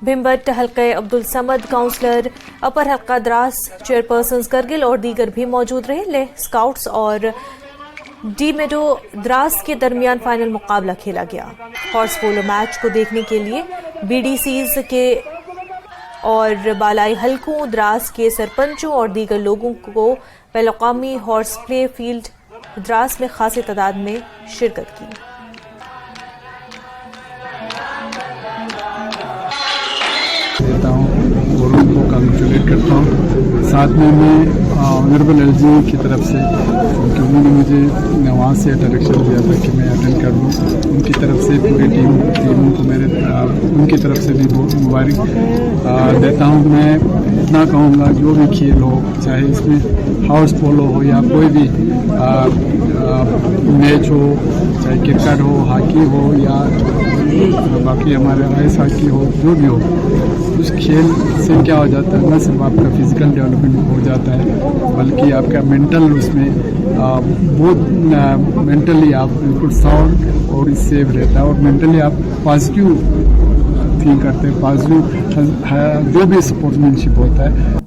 भिम्बट, हल्के अब्दुल समद काउंसलर अपर हल्का द्रास चेयरपर्सन करगिल और दीगर भी मौजूद रहे। लेह स्काउट्स और डी मेडो द्रास के दरमियान फाइनल मुकाबला खेला गया। हॉर्स पोलो मैच को देखने के लिए बीडीसीज के और बालाई हलकों, द्रास के सरपंचों और दीगर लोगों को बैनुल-अक़वामी हॉर्स प्ले फील्ड द्रास में खासी तादाद में शिरकत की। देता हूँ और उनको कंग्रेचुलेट करता हूँ। साथ में मैं ऑनरेबल एलजी की तरफ से, क्योंकि उन्होंने मुझे वहाँ से डायरेक्शन दिया था कि मैं अटेंड कर लूँ, उनकी तरफ से पूरी टीम को मेरे उनकी तरफ से भी बहुत मुबारक देता हूँ। मैं इतना कहूँगा जो भी खेल हो, चाहे इसमें हाउस पोलो हो या कोई भी मैच हो, चाहे क्रिकेट हो, हॉकी हो या बाकी हमारे आइस हॉकी हो, जो भी हो, उस खेल से क्या हो जाता है, न सिर्फ आपका फिजिकल डेवलपमेंट हो जाता है बल्कि आपका मेंटल उसमें बहुत मेंटली आप बिल्कुल साउंड और सेफ रहता है और मेंटली आप पॉजिटिव थिंक करते हैं, पॉजिटिव जो भी स्पोर्ट्समैनशिप होता है।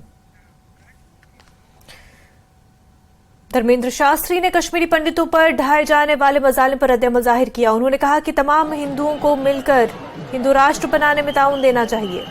धर्मेंद्र शास्त्री ने कश्मीरी पंडितों पर ढाए जाने वाले मजालिम पर रद्द-ए-अमल जाहिर किया। उन्होंने कहा कि तमाम हिंदुओं को मिलकर हिंदू राष्ट्र बनाने में ताउन देना चाहिए।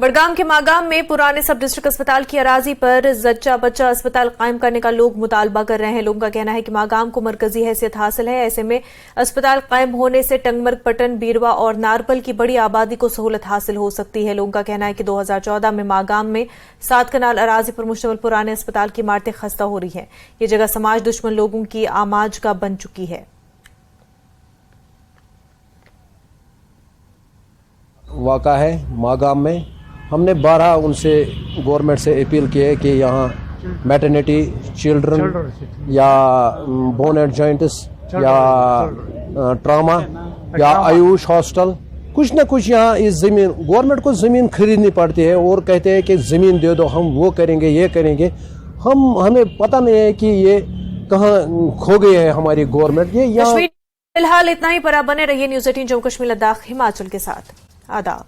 बड़गाम के मागाम में पुराने सब डिस्ट्रिक्ट अस्पताल की अराजी पर जच्चा बच्चा अस्पताल कायम करने का लोग मुतालबा कर रहे हैं। लोगों का कहना है कि मागाम को मरकजी हैसियत हासिल है, ऐसे में अस्पताल कायम होने से टंगमर्ग, पटन, बीरवा और नारपल की बड़ी आबादी को सहूलत हासिल हो सकती है। लोगों का कहना है कि 2014 में मागाम में 7 कनाल अराजी पर मुश्तमिल पुराने अस्पताल की इमारतें खस्ता हो रही हैं। ये जगह समाज दुश्मन लोगों की आमाज का बन चुकी है। वाक़ा है मागाम में, हमने 12 उनसे गवर्नमेंट से अपील की है कि यहाँ मैटरनिटी, चिल्ड्रन या बोन एंड जॉइंट्स या ट्रामा या आयुष हॉस्टल, कुछ ना कुछ यहाँ इस ज़मीन, गवर्नमेंट को ज़मीन खरीदनी पड़ती है और कहते हैं कि ज़मीन दे दो, हम वो करेंगे ये करेंगे। हमें पता नहीं है कि ये कहाँ खो गए है हमारी गवर्नमेंट। ये यहाँ फिलहाल इतना ही। पर आप बने रहिए न्यूज़ 18 जम्मू कश्मीर लद्दाख हिमाचल के साथ। आदाब।